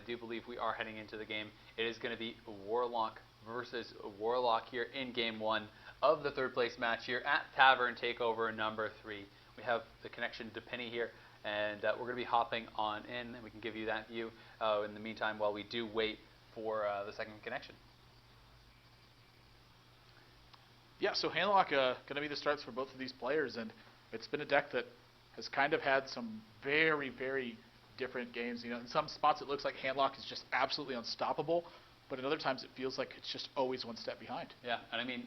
do believe we are heading into the game. It is going to be Warlock versus Warlock here in Game 1 of the third place match here at Tavern Takeover number 3. We have the connection to Pini here, and we're going to be hopping on in, and we can give you that view in the meantime while we do wait for the second connection. Yeah, so Handlock going to be the starts for both of these players, and it's been a deck that has kind of had some very, very different games. You know, in some spots it looks like Handlock is just absolutely unstoppable, but in other times it feels like it's just always one step behind. Yeah, and I mean,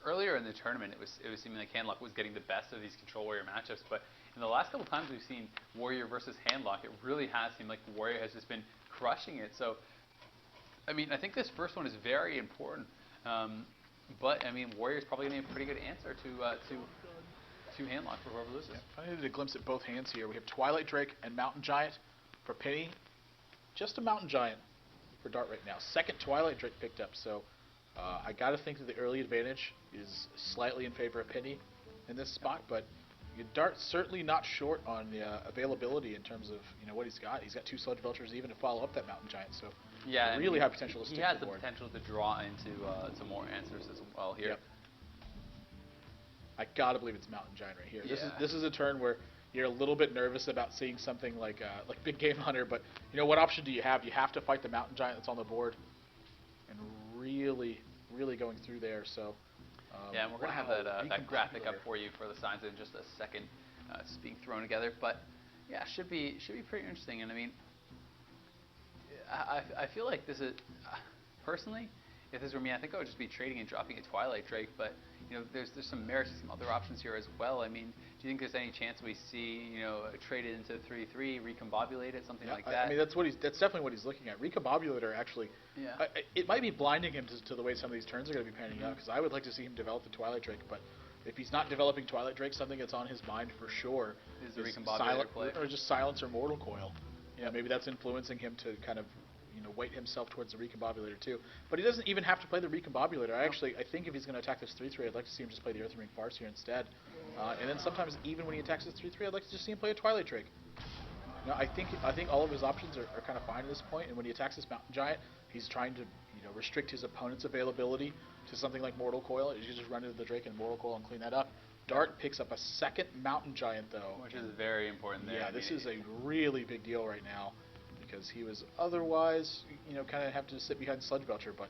earlier in the tournament it was seeming like Handlock was getting the best of these Control Warrior matchups, but in the last couple times we've seen Warrior versus Handlock, it really has seemed like Warrior has just been crushing it. So, I mean, I think this first one is very important. But, I mean, Warrior's probably going to be a pretty good answer to Handlock for whoever loses. Yeah, I needed a glimpse at both hands here. We have Twilight Drake and Mountain Giant for Pini. Just a Mountain Giant for Dart right now. Second Twilight Drake picked up, so I got to think that the early advantage is slightly in favor of Pini in this spot, but Dart's certainly not short on the availability in terms of what he's got. He's got 2 Sludge Belchers even to follow up that Mountain Giant, so yeah, really high potential to stick he has the board. Potential to draw into to more answers as well here. Yep. I gotta believe it's Mountain Giant right here. Yeah. This is a turn where you're a little bit nervous about seeing something like Big Game Hunter, but what option do you have? You have to fight the Mountain Giant that's on the board, and really going through there. So yeah, and we're gonna have that graphic up for you for the signs in just a second. It's being thrown together, but yeah, should be pretty interesting. And I mean, I feel like this is, personally, if this were me, I think I would just be trading and dropping a Twilight Drake, but, there's some merits to some other options here as well. I mean, do you think there's any chance we see, trade it into 3/3, recombobulate it, something like that? I mean, that's definitely what he's looking at. Recombobulator, actually, it might be blinding him to the way some of these turns are going to be panning out, because I would like to see him develop the Twilight Drake, but if he's not developing Twilight Drake, something that's on his mind for sure is the recombobulator play. Or just Silence or Mortal Coil. Yeah, maybe that's influencing him to kind of weight himself towards the Recombobulator too. But he doesn't even have to play the Recombobulator. I think if he's going to attack this 3/3, I'd like to see him just play the Earth Ring Farce here instead. And then sometimes even when he attacks this 3/3, I'd like to just see him play a Twilight Drake. I think all of his options are kind of fine at this point. And when he attacks this Mountain Giant, he's trying to restrict his opponent's availability to something like Mortal Coil. You just run into the Drake and Mortal Coil and clean that up. Dart picks up a second Mountain Giant though, which is very important there. Yeah, this is a really big deal right now, because he was otherwise, kind of have to sit behind Sludge Belcher, but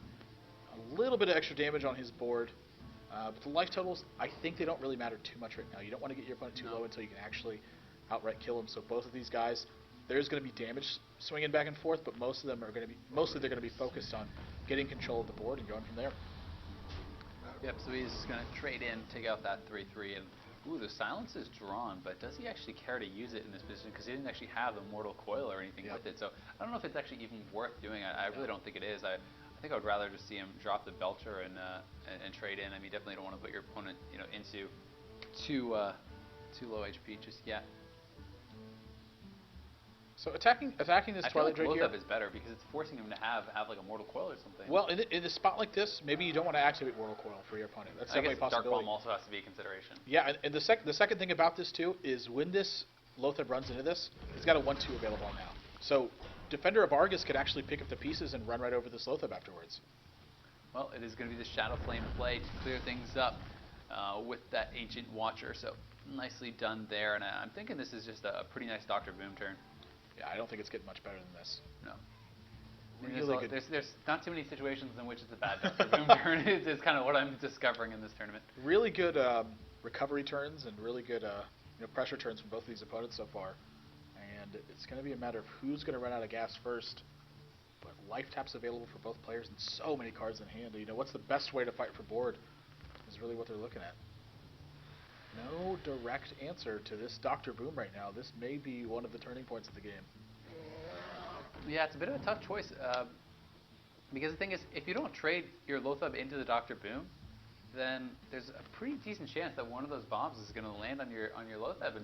a little bit of extra damage on his board. But the life totals, I think they don't really matter too much right now. You don't want to get your opponent too low until you can actually outright kill him. So both of these guys, there's going to be damage swinging back and forth, but mostly they're going to be focused on getting control of the board and going from there. Yep, so he's going to trade in, take out that 3/3, and ooh, the Silence is drawn, but does he actually care to use it in this position? Because he didn't actually have the Mortal Coil or anything with it, so I don't know if it's actually even worth doing. I really don't think it is. I think I would rather just see him drop the Belcher and trade in. I mean, definitely don't want to put your opponent, into too low HP just yet. So attacking this Twilight Drake here, is better because it's forcing him to have like a Mortal Coil or something. Well, in a spot like this, maybe you don't want to activate Mortal Coil for your opponent. That's definitely a possibility. Dark Bomb also has to be a consideration. Yeah, and the second thing about this too is when this Lothar runs into this, he's got a 1/2 available now. So Defender of Argus could actually pick up the pieces and run right over this Lothar afterwards. Well, it is going to be the Shadow Flame play to clear things up with that Ancient Watcher. So nicely done there, and I'm thinking this is just a pretty nice Dr. Boom turn. Yeah, I don't think it's getting much better than this. No. Really good. There's not too many situations in which it's a bad Dr. Boom turn. It's kind of what I'm discovering in this tournament. Really good recovery turns and really good pressure turns from both of these opponents so far. And it's going to be a matter of who's going to run out of gas first. But life taps available for both players and so many cards in hand. What's the best way to fight for board is really what they're looking at. No direct answer to this Dr. Boom right now. This may be one of the turning points of the game. Yeah, it's a bit of a tough choice. Because the thing is, if you don't trade your Lothar into the Dr. Boom, then there's a pretty decent chance that one of those bombs is going to land on your Lothar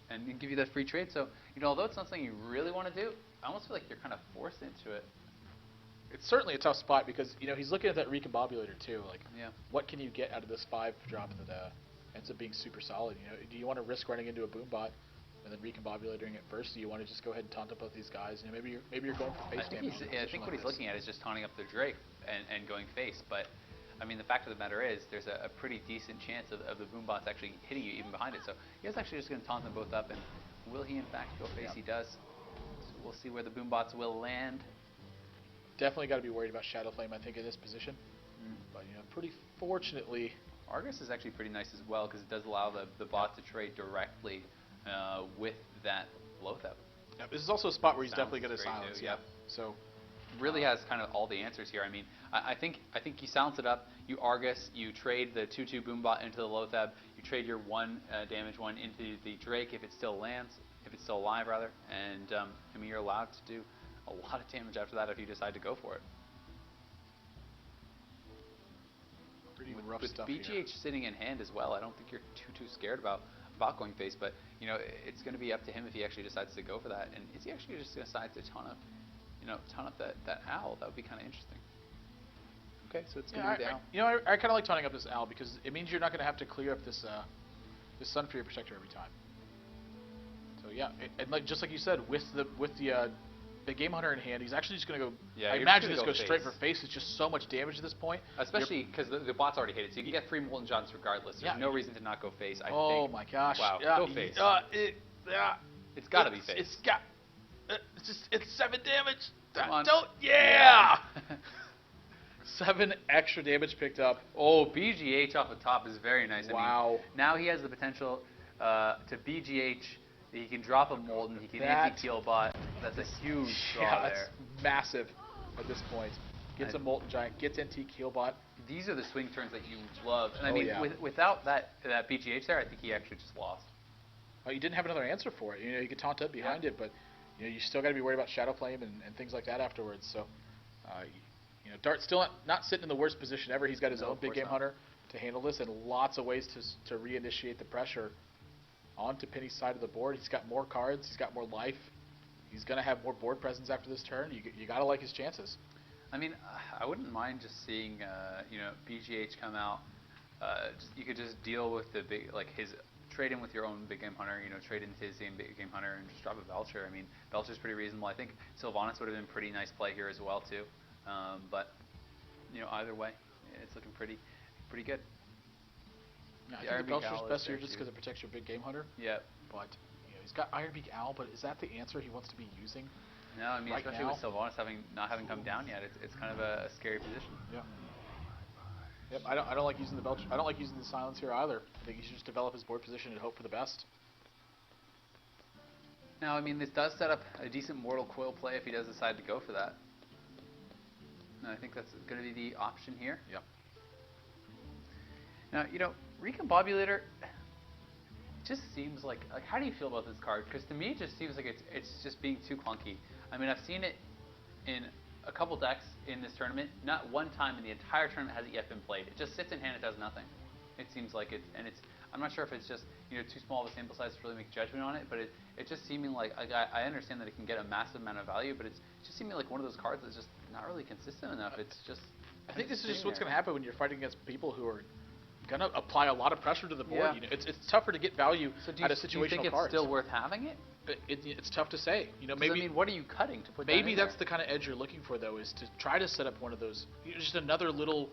and give you that free trade. So, although it's not something you really want to do, I almost feel like you're kind of forced into it. It's certainly a tough spot because, he's looking at that Recombobulator too. Like, what can you get out of this 5 drop that ends up being super solid? Do you want to risk running into a Boombot and then recombobulating it first? Do you want to just go ahead and taunt up both these guys? You know, maybe you're going for face damage. I think what he's looking at is just taunting up the Drake and going face. But I mean, the fact of the matter is, there's a pretty decent chance of the boombots actually hitting you even behind it. So he is actually just going to taunt them both up. And will he in fact go face? He does. So we'll see where the boombots will land. Definitely got to be worried about Shadow Flame, I think, in this position. But you know, pretty fortunately, Argus is actually pretty nice as well because it does allow the bot to trade directly with that Loatheb. Yeah, this is also a spot where he's definitely going to great silence. too, Yeah. So really has kind of all the answers here. I mean, I think you silence it up. You Argus. You trade the 2/2 Boombot into the Loatheb. You trade your 1 damage 1 into the Drake if it still lands, if it's still alive rather. And I mean, you're allowed to do a lot of damage after that if you decide to go for it. pretty rough With stuff BGH here. sitting in hand as well, I don't think you're too scared about going face. But you know, it's going to be up to him if he actually decides to go for that. And is he actually just going to decide to taunt up that owl? That would be kind of interesting. Okay, so it's going to be the owl. I kind of like taunting up this owl because it means you're not going to have to clear up this Sun Fury Protector every time. So yeah, and like just like you said, with the Big Game Hunter in hand, he's actually just going to go. Yeah, I imagine just go straight for face. It's just so much damage at this point. Especially because the bot's already hit it, so you can get 3 Molten Johns regardless. There's no reason to not go face. I think. Oh my gosh! Wow, go face. It's got to be face. It's 7 damage. Come on. Yeah. 7 extra damage picked up. Oh, BGH off the top is very nice. Wow. I mean, now he has the potential to BGH. He can drop a Molten. He can anti-Keel bot. That's a huge draw there. That's massive at this point. Gets a Molten Giant. Gets anti-Keel bot. These are the swing turns that you love. And I mean, without that BGH there, I think he actually just lost. Oh, you didn't have another answer for it. You know, you could taunt up behind it, but you know, you still got to be worried about Shadow Flame and things like that afterwards. So, you know, Dart's still not sitting in the worst position ever. He's got his own Big Game Hunter to handle this, and lots of ways to reinitiate the pressure onto Pini's side of the board. He's got more cards. He's got more life. He's going to have more board presence after this turn. You got to like his chances. I mean, I wouldn't mind just seeing you know, BGH come out. You could just deal with the big, like his trade in with your own Big Game Hunter. You know, trade into his same Big Game Hunter and just drop a Belcher. I mean, Belcher's pretty reasonable. I think Sylvanas would have been pretty nice play here as well too. But you know, either way, it's looking pretty good. Yeah, I think the Belcher's best here just because it protects your Big Game Hunter. Yeah. But you know, he's got Ironbeak Owl, but is that the answer he wants to be using? No, I mean, right especially now? with Sylvanas not having come down yet, it's kind of a scary position. Yeah. Yep. I don't like using the Belcher. I don't like using the silence here either. I think he should just develop his board position and hope for the best. Now, I mean, this does set up a decent Mortal Coil play if he does decide to go for that. And I think that's going to be the option here. Yep. Now, you know, Recombobulator just seems like how do you feel about this card? Because to me, it just seems like it's just being too clunky. I mean, I've seen it in a couple decks in this tournament. Not one time in the entire tournament has it yet been played. It just sits in hand. It does nothing. It seems like it, and it's. I'm not sure if it's just too small of a sample size to really make a judgment on it. But it just seeming like I understand that it can get a massive amount of value, but it's just seeming like one of those cards that's just not really consistent enough. It's just. I think this is just what's going to happen when you're fighting against people who are going to apply a lot of pressure to the board. Yeah. You know, it's tougher to get value out of situational cards. Do you think it's still worth having it? It's tough to say. You know, maybe. I mean, what are you cutting to put? Maybe that in that's the kind of edge you're looking for, though, is to try to set up one of those, just another little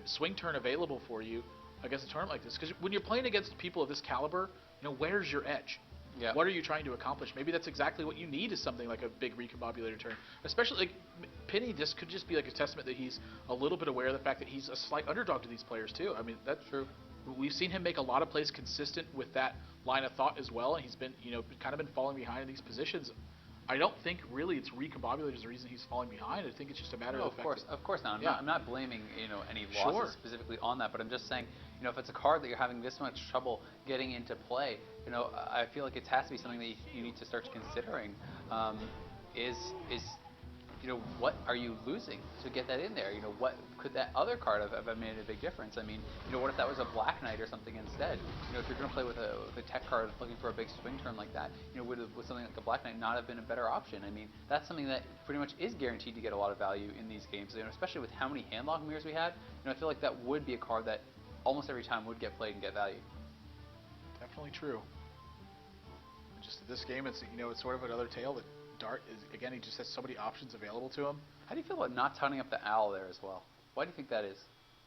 swing turn available for you against a tournament like this. Because when you're playing against people of this caliber, where's your edge? Yeah. What are you trying to accomplish? Maybe that's exactly what you need is something like a big recombobulator turn. Especially like Pini, this could just be like a testament that he's a little bit aware of the fact that he's a slight underdog to these players too. I mean, that's true. We've seen him make a lot of plays consistent with that line of thought as well, and he's been, kind of been falling behind in these positions. I don't think really it's recombobulator is the reason he's falling behind. I think it's just a matter of course not. I'm not blaming any losses specifically on that, but I'm just saying, if it's a card that you're having this much trouble getting into play, I feel like it has to be something that you need to start considering. What are you losing to get that in there? What could that other card have made a big difference? I mean, what if that was a Black Knight or something instead? If you're going to play with a tech card looking for a big swing turn like that, would something like a Black Knight not have been a better option? I mean, that's something that pretty much is guaranteed to get a lot of value in these games, especially with how many handlock mirrors we had. I feel like that would be a card that almost every time would get played and get value. Definitely true. just this game, it's it's sort of another tale that Dart is again. He just has so many options available to him. How do you feel about not toning up the owl there as well? Why do you think that is?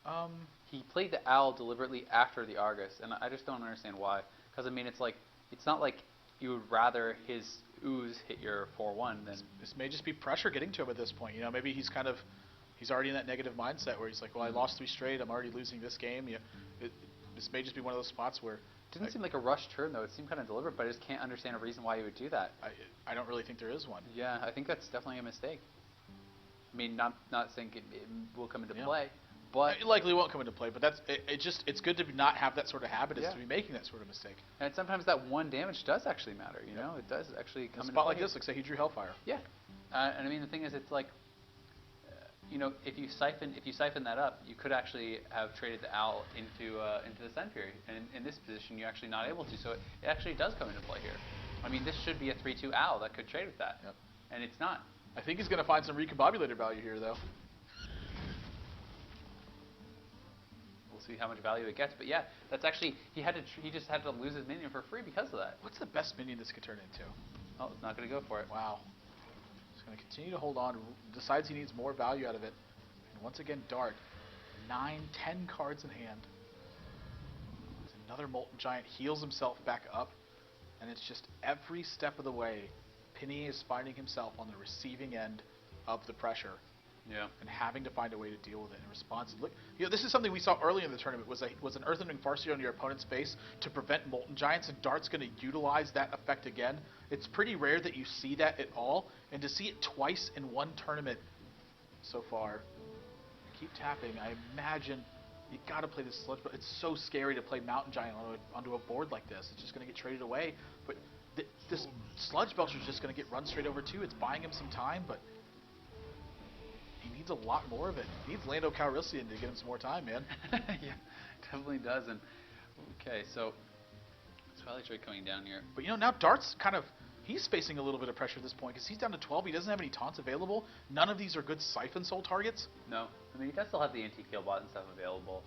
Um, He played the owl deliberately after the Argus, and I just don't understand why. Because I mean, it's not like you would rather his ooze hit your 4-1 than. this may just be pressure getting to him at this point. Maybe he's already in that negative mindset where he's like, well, I lost 3 straight. I'm already losing this game. This may just be one of those spots where. It didn't seem like a rushed turn though. It seemed kind of deliberate, but I just can't understand a reason why he would do that. I don't really think there is one. Yeah, I think that's definitely a mistake. I mean, not saying it will come into play, but It likely won't come into play, but it's good to not have that sort of habit, is to be making that sort of mistake. and sometimes that 1 damage does actually matter. It does actually come A into spot play. like this, like say he drew Hellfire. Yeah, and I mean the thing is, it's like, if you siphon that up, you could actually have traded the owl into the Sun Fury, and in this position you're actually not able to. So it actually does come into play here. I mean, this should be a 3/2 owl that could trade with that, and it's not. I think he's going to find some recombobulator value here, though. We'll see how much value it gets, but yeah, that's actually he just had to lose his minion for free because of that. What's the best minion this could turn into? Oh, not going to go for it. Wow. He's going to continue to hold on. Decides he needs more value out of it. And once again, Dart. 9, 10 cards in hand. Another Molten Giant heals himself back up. And it's just every step of the way, Pini is finding himself on the receiving end of the pressure. Yeah. And having to find a way to deal with it in response. Look, this is something we saw early in the tournament. Was an Earthending Farseer on your opponent's face to prevent Molten Giants, and Dart's going to utilize that effect again. It's pretty rare that you see that at all, and to see it twice in one tournament so far. Keep tapping. I imagine you got to play this sludge, but it's so scary to play Mountain Giant onto a board like this. It's just going to get traded away. But this Sludge Belcher is just going to get run straight over too. It's buying him some time, but he needs a lot more of it. He needs Lando Calrissian to get him some more time, man. Yeah, definitely does. And okay, so Twilight Drake coming down here. But now Dart's he's facing a little bit of pressure at this point because he's down to 12. He doesn't have any taunts available. None of these are good Siphon Soul targets. No, I mean he does still have the anti-kill bot and stuff available.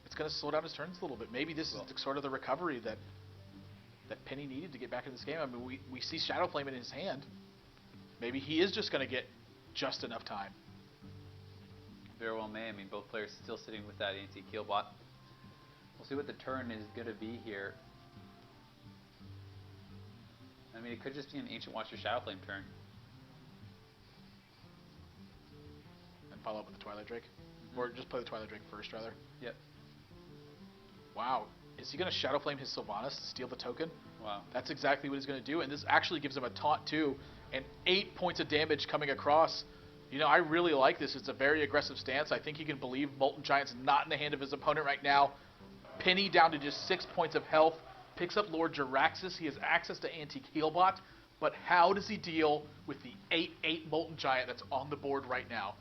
It's going to slow down his turns a little bit. Maybe this is sort of the recovery that Penny needed to get back in this game. I mean, we see Shadow Flame in his hand. Maybe he is just going to get just enough time. Very well may. I mean, both players still sitting with that anti-kill bot. We'll see what the turn is going to be here. I mean, it could just be an Ancient Watcher Shadow Flame turn. And follow up with the Twilight Drake. Or just play the Twilight Drake first, rather. Yep. Wow. Is he going to Shadow Flame his Sylvanas to steal the token? Wow. That's exactly what he's going to do. And this actually gives him a taunt, too. And 8 points of damage coming across. I really like this. It's a very aggressive stance. I think he can believe Molten Giant's not in the hand of his opponent right now. Penny down to just 6 points of health. Picks up Lord Jiraxxus. He has access to Anti-Healbot. But how does he deal with the 8/8 Molten Giant that's on the board right now?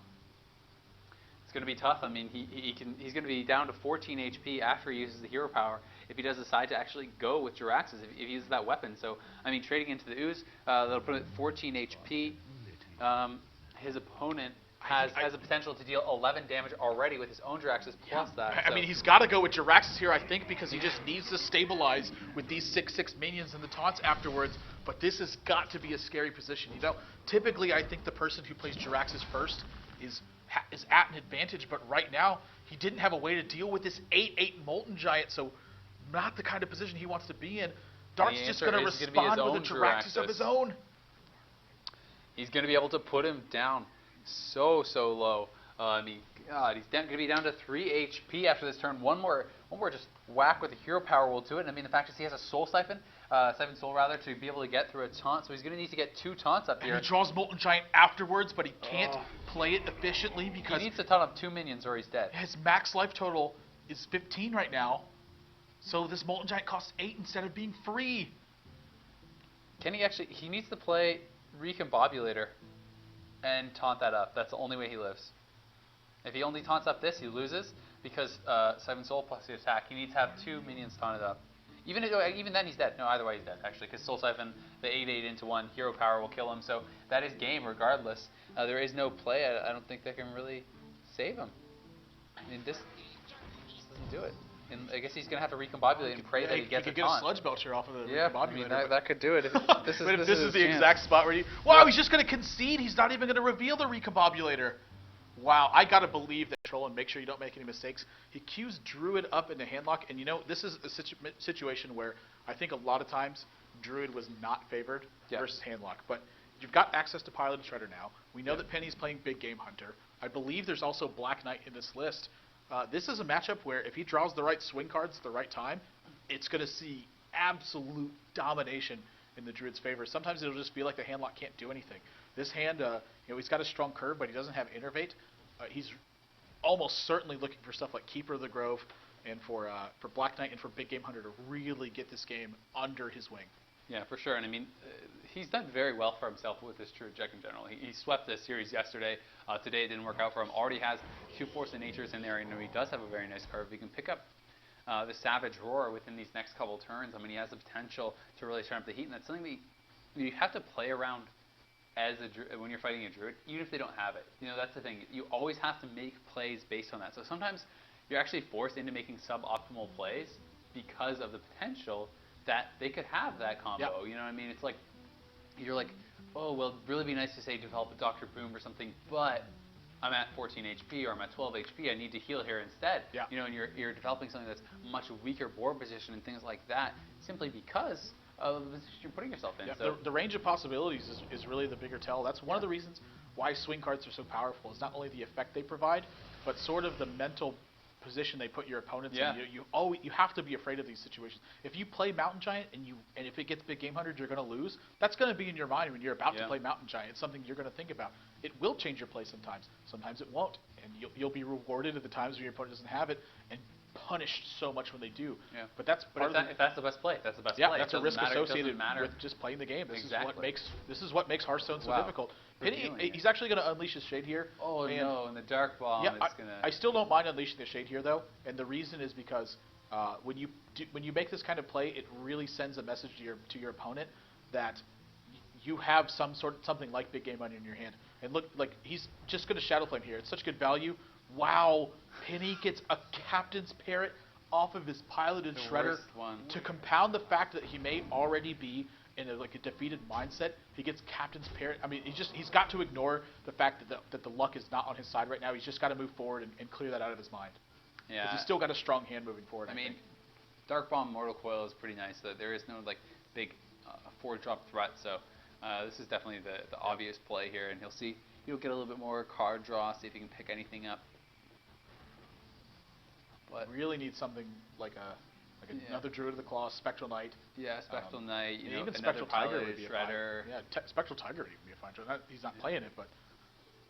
It's going to be tough. I mean, he's going to be down to 14 HP after he uses the hero power if he does decide to actually go with Jiraxxus, if he uses that weapon. So, I mean, trading into the Ooze, that'll put him at 14 HP. His opponent has the potential to deal 11 damage already with his own Jiraxxus plus that. I mean, he's got to go with Jiraxxus here, I think, because he just needs to stabilize with these 6/6 minions and the taunts afterwards. But this has got to be a scary position. Typically, I think the person who plays Jiraxxus first is at an advantage, but right now he didn't have a way to deal with this 8/8 Molten Giant, so not the kind of position he wants to be in. Dart's just going to respond with a Jiraxxus of his own. He's going to be able to put him down so low. I mean, God, he's going to be down to 3 HP after this turn. One more just whack with the hero power will do it. I mean, the fact is he has a Soul Siphon, Siphon Soul rather, to be able to get through a taunt. So he's going to need to get 2 taunts up here. And he draws Molten Giant afterwards, but he can't play it efficiently because he needs to taunt up 2 minions or he's dead. His max life total is 15 right now. So this Molten Giant costs 8 instead of being free. Can he actually? He needs to play Recombobulator and taunt that up. That's the only way he lives. If he only taunts up this, he loses because 7 Soul plus the attack. He needs to have 2 minions taunted up. Even then, he's dead. No, either way, he's dead, actually, because Soul Siphon, the 8/8 into 1, hero power will kill him. So that is game regardless. There is no play. I don't think that can really save him. I mean, this doesn't do it. And I guess he's going to have to recombobulate and pray that he gets could a get taunt. a Sludge Belcher off of the Yeah, recombobulator. I mean, that could do it. This is the exact spot where wow, he's just going to concede. He's not even going to reveal the recombobulator. Wow, I got to believe that control and make sure you don't make any mistakes. He queues Druid up into handlock, and this is a situation where I think a lot of times Druid was not favored versus handlock. But you've got access to Pilot and Shredder now. We know that Penny's playing Big Game Hunter. I believe there's also Black Knight in this list. This is a matchup where if he draws the right swing cards at the right time, it's going to see absolute domination in the Druid's favor. Sometimes it'll just feel like the handlock can't do anything. This hand, he's got a strong curve, but he doesn't have Innervate. He's almost certainly looking for stuff like Keeper of the Grove and for Black Knight and for Big Game Hunter to really get this game under his wing. Yeah, for sure. And I mean, he's done very well for himself with this Druid deck in general. He swept this series yesterday. Today it didn't work out for him. Already has 2 Force of Natures in there. And he does have a very nice curve. He can pick up the Savage Roar within these next couple turns. I mean, he has the potential to really turn up the heat. And that's something that you have to play around when you're fighting a Druid, even if they don't have it. That's the thing. You always have to make plays based on that. So sometimes you're actually forced into making suboptimal plays because of the potential that they could have that combo. Yep. You know what I mean? It's like, you're like, oh, well, it'd really be nice to say develop a Dr. Boom or something, but I'm at 14 HP or I'm at 12 HP. I need to heal here instead. Yeah. And you're developing something that's much weaker board position and things like that simply because of the position you're putting yourself in. Yeah, so the range of possibilities is really the bigger tell. That's one of the reasons why swing cards are so powerful. Is not only the effect they provide, but sort of the mental position they put your opponents in. You have to be afraid of these situations. If you play Mountain Giant and if it gets Big Game Hunter, you're going to lose. That's going to be in your mind when you're about to play Mountain Giant. It's something you're going to think about. It will change your play sometimes. Sometimes it won't, and you'll be rewarded at the times when your opponent doesn't have it, and punished so much when they do. Yeah. But that's part if that's the best play, that's the best play. Yeah, that's a risk associated with just playing the game. This is what makes Hearthstone so difficult. Pini, he's actually going to unleash his Shade here. Oh no, and the Dark Bomb is going to... I still don't mind unleashing the Shade here though, and the reason is because when you make this kind of play, it really sends a message to your opponent that you have something like Big Game Hunter in your hand. And look, like he's just going to Shadow Flame here. It's such good value. Wow, Pini gets a Captain's Parrot off of his Pilot and Shredder to compound the fact that he may already be in a defeated mindset. He gets Captain's Parrot. I mean, he's got to ignore the fact that the luck is not on his side right now. He's just got to move forward and clear that out of his mind. Yeah, he's still got a strong hand moving forward. I mean, Dark Bomb Mortal Coil is pretty nice. There is no big 4-drop threat, so this is definitely the obvious play here, and he'll get a little bit more card draw, see if he can pick anything up. But really need something like another Druid of the Claw, Spectral Knight. Yeah, Spectral Knight. Even Spectral Tiger would be Shredder. A fine. Yeah, Spectral Tiger would be a fine choice. He's not playing it, but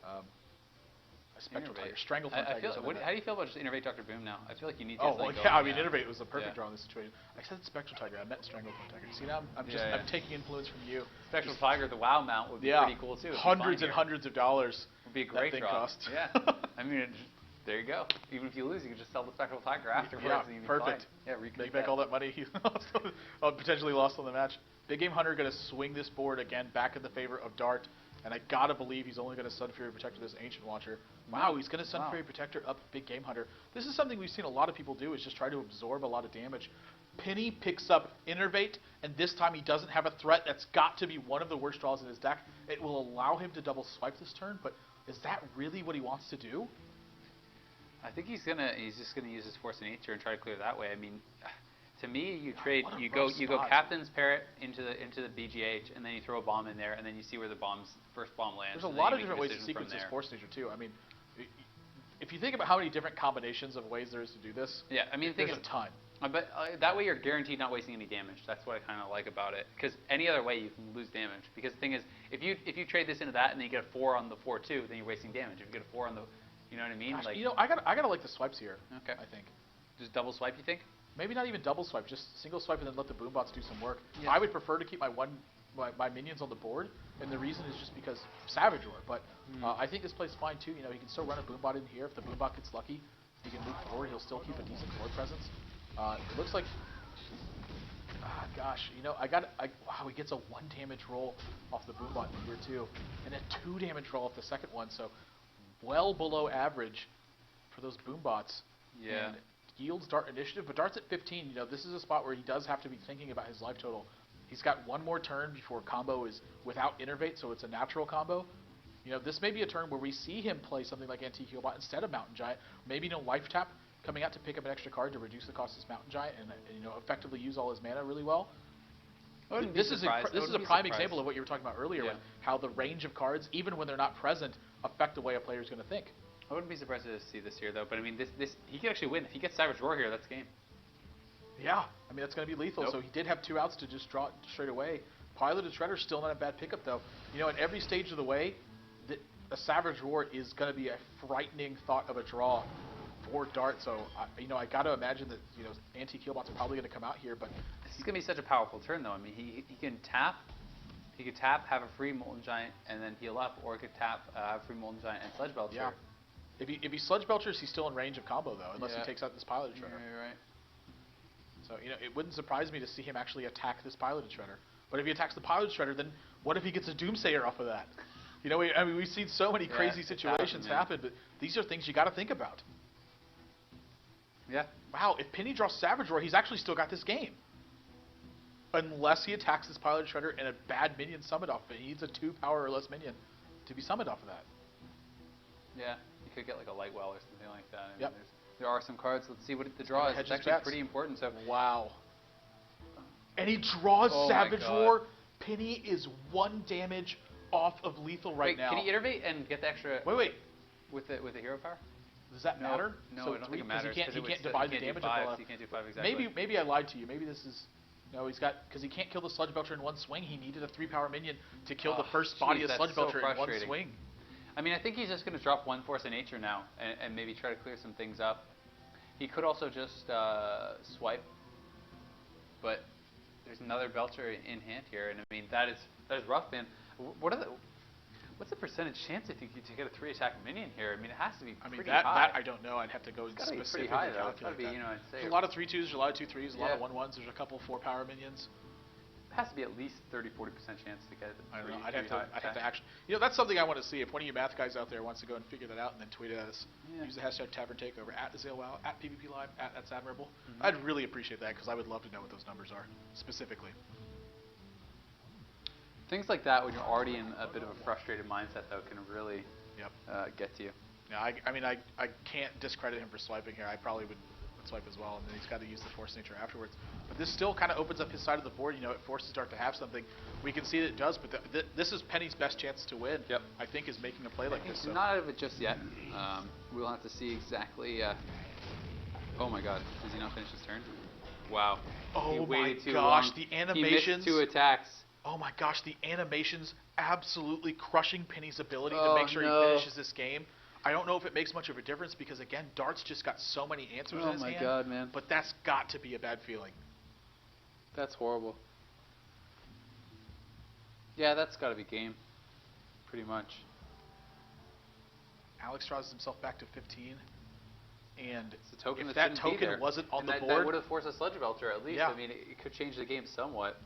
a Spectral Tiger, Stranglethorn Tiger. How do you feel about just Innervate Dr. Boom now? I feel like you need to. Oh, well, yeah. I mean, Innervate was the perfect draw in this situation. I said Spectral Tiger. I meant Stranglethorn Tiger. See now, I'm taking influence from you. Spectral Tiger, the WoW mount would be pretty cool too. Hundreds and hundreds of dollars. Would be a great draw. Cost. Yeah. I mean. There you go. Even if you lose, you can just sell the Spectral Tiger afterwards. Yeah, and perfect. Yeah, make back all that money he lost, potentially lost on the match. Big Game Hunter going to swing this board again back in the favor of Dart, and I gotta believe he's only going to Sun Fury Protector this Ancient Watcher. Wow, he's going to Sun Fury Protector up Big Game Hunter. This is something we've seen a lot of people do, is just try to absorb a lot of damage. Pini picks up Innervate, and this time he doesn't have a threat. That's got to be one of the worst draws in his deck. It will allow him to double swipe this turn, but is that really what he wants to do? I think he's just gonna use his Force of Nature and try to clear that way. I mean, to me, you go Captain's Parrot into the BGH, and then you throw a bomb in there, and then you see where the first bomb lands. There's a lot of different ways to sequence this Force Nature too. I mean, if you think about how many different combinations of ways there is to do this, yeah, I mean, there's a ton. But that way you're guaranteed not wasting any damage. That's what I kind of like about it. Because any other way you can lose damage. Because the thing is, if you trade this into that and then you get a 4 on the 4/2, then you're wasting damage. If you get a 4 on the, you know what I mean? Gosh, I gotta like the swipes here. Okay. I think. Just double swipe, you think? Maybe not even double swipe, just single swipe and then let the boombots do some work. Yeah. I would prefer to keep my minions on the board, and the reason is just because Savage Roar. But I think this plays fine too. You know, he can still run a boombot in here. If the boombot gets lucky, he can move forward. He'll still keep a decent board presence. It looks like, gosh, you know, wow, he gets a 1 damage roll off the boombot here too, and a 2 damage roll off the second one. So well below average for those boombots. Yeah. And yields Dart initiative, but Dart's at 15. You know, this is a spot where he does have to be thinking about his life total. He's got one more turn before combo is without Innervate, so it's a natural combo. You know, this may be a turn where we see him play something like Antique Healbot instead of Mountain Giant. Maybe Life Tap coming out to pick up an extra card to reduce the cost of his Mountain Giant and you know, effectively use all his mana really well. This is a prime example of what you were talking about earlier, with how the range of cards, even when they're not present, affect the way a player is going to think. I wouldn't be surprised to see this here, though. But I mean, this he could actually win if he gets Savage Roar here. That's game. Yeah, I mean that's going to be lethal. So he did have 2 outs to just draw it straight away. Piloted Shredder's still not a bad pickup though. You know, at every stage of the way, a Savage Roar is going to be a frightening thought of a draw for Dart. So you know, I got to imagine that you know Antique Healbot's probably going to come out here, but this is going to be such a powerful turn though. I mean, he can tap. He could tap, have a free Molten Giant, and then heal up, or he could tap, have a free Molten Giant and Sludge Belcher. Yeah. If he Sludge Belchers, he's still in range of combo though, unless he takes out this Piloted Shredder. Yeah, right. So you know, it wouldn't surprise me to see him actually attack this Piloted Shredder. But if he attacks the Piloted Shredder, then what if he gets a Doomsayer off of that? You know, I mean, we've seen so many crazy situations happen, but these are things you got to think about. Yeah. Wow, if Pini draws Savage Roar, he's actually still got this game. Unless he attacks this Piloted Shredder and a bad minion summoned off of it. He needs a 2 power or less minion to be summoned off of that. Yeah, you could get like a Light Well or something like that. I mean, Yep. There are some cards. Let's see what the draw is. It's actually pretty important. So wow. And he draws Savage Roar. Pini is 1 damage off of lethal now. Can he Innervate and get the extra? Wait. With the hero power? Does that matter? No, so I don't think it matters. He can't divide the damage. He can't do 5 exactly. Maybe I lied to you. Maybe this is. No, he's got, because he can't kill the Sludge Belcher in 1 swing. He needed a 3 power minion to kill the first body of Sludge Belcher in 1 swing. I mean, I think he's just going to drop 1 Force of Nature now and maybe try to clear some things up. He could also just swipe, but there's another Belcher in hand here, and I mean that is rough, man. What's the percentage chance to get a 3 attack minion here? I mean, it has to be pretty high. That I don't know. I'd have to go specifically pretty high, though. calculate It's gotta be, that. you know, I'd say There's a lot of 3/2s, there's a lot of 2/3s, a lot of 1/1s. There's a couple 4 power minions. It has to be at least 30-40% chance to get it. I don't know. I'd have to actually. You know, that's something I want to see. If one of you math guys out there wants to go and figure that out and then tweet it at us, use the hashtag Tavern Takeover at @ZailWow, at PVPLive, at That's Admirable. I'd really appreciate that because I would love to know what those numbers are specifically. Things like that, when you're already in a bit of a frustrated mindset, though, can really get to you. Yeah, I mean, I can't discredit him for swiping here. I probably would swipe as well, and then he's got to use the Force Nature afterwards. But this still kind of opens up his side of the board. You know, it forces Dart to have something. We can see that it does, but this is Penny's best chance to win. Yep. I think is making a play like this. He's not out of it just yet. We'll have to see exactly. Oh my God! Does he not finish his turn? Wow. Oh my gosh! Long. The animations. He missed 2 attacks. Oh my gosh! The animations absolutely crushing Penny's ability to make sure he finishes this game. I don't know if it makes much of a difference because, again, Dart's just got so many answers in his hand. Oh my God, man. But that's got to be a bad feeling. That's horrible. Yeah, that's got to be game. Pretty much. Alex draws himself back to 15. And it's a token if that token wasn't on the board... That would have forced a Sludge Belcher at least. Yeah. I mean, it could change the game somewhat.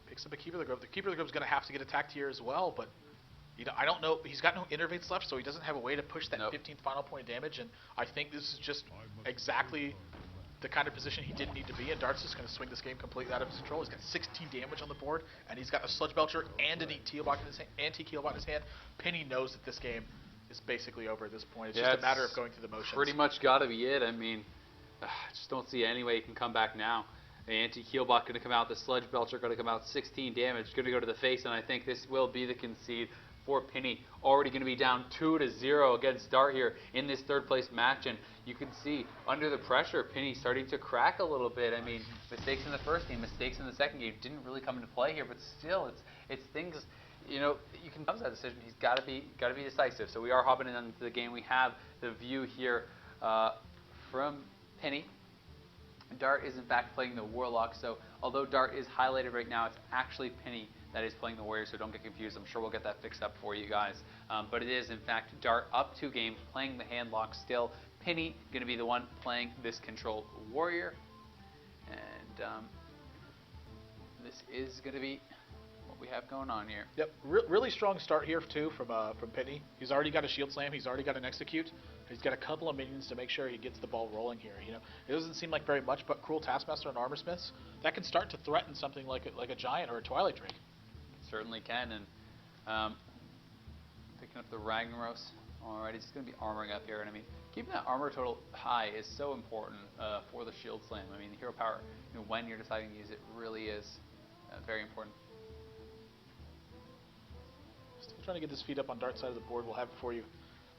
Picks up a Keeper of the Grove. The Keeper of the Grove is going to have to get attacked here as well, but... You know, I don't know. He's got no Innervates left, so he doesn't have a way to push that 15th final point of damage. And I think this is just exactly the kind of position he didn't need to be in. Dart's just going to swing this game completely out of his control. He's got 16 damage on the board, and he's got a Sludge Belcher and an Antique Healbot in his hand. Penny knows that this game is basically over at this point. It's just a matter of going through the motions. Pretty much got to be it. I mean, I just don't see any way he can come back now. The Antique Healbot going to come out. The Sludge Belcher going to come out. 16 damage. Going to go to the face, and I think this will be the concede for Pini. Already going to be down 2-0 against Dart here in this 3rd place match, and you can see under the pressure, Pini starting to crack a little bit. I mean, mistakes in the first game, mistakes in the second game didn't really come into play here, but still, it's things. You know, you can come to that decision. He's got to be decisive. So we are hopping into the game. We have the view here from Pini. Dart is in fact playing the Warlock. So although Dart is highlighted right now, it's actually Pini that is playing the Warrior, so don't get confused. I'm sure we'll get that fixed up for you guys. But it is, in fact, Dart up 2 games, playing the Handlock still. Pini going to be the one playing this controlled Warrior. And this is going to be... Oh what we have going on here. Yep, really strong start here too from Pini. He's already got a shield slam. He's already got an execute. He's got a couple of minions to make sure he gets the ball rolling here. You know, it doesn't seem like very much, but Cruel Taskmaster and Armor Smiths that can start to threaten something like a giant or a Twilight Drake. Certainly can, and picking up the Ragnaros. Alright, he's going to be armoring up here, and I mean, keeping that armor total high is so important for the shield slam. I mean, the hero power, you know, when you're deciding to use it, really is very important. Still trying to get this feed up on Dart's side of the board. We'll have it for you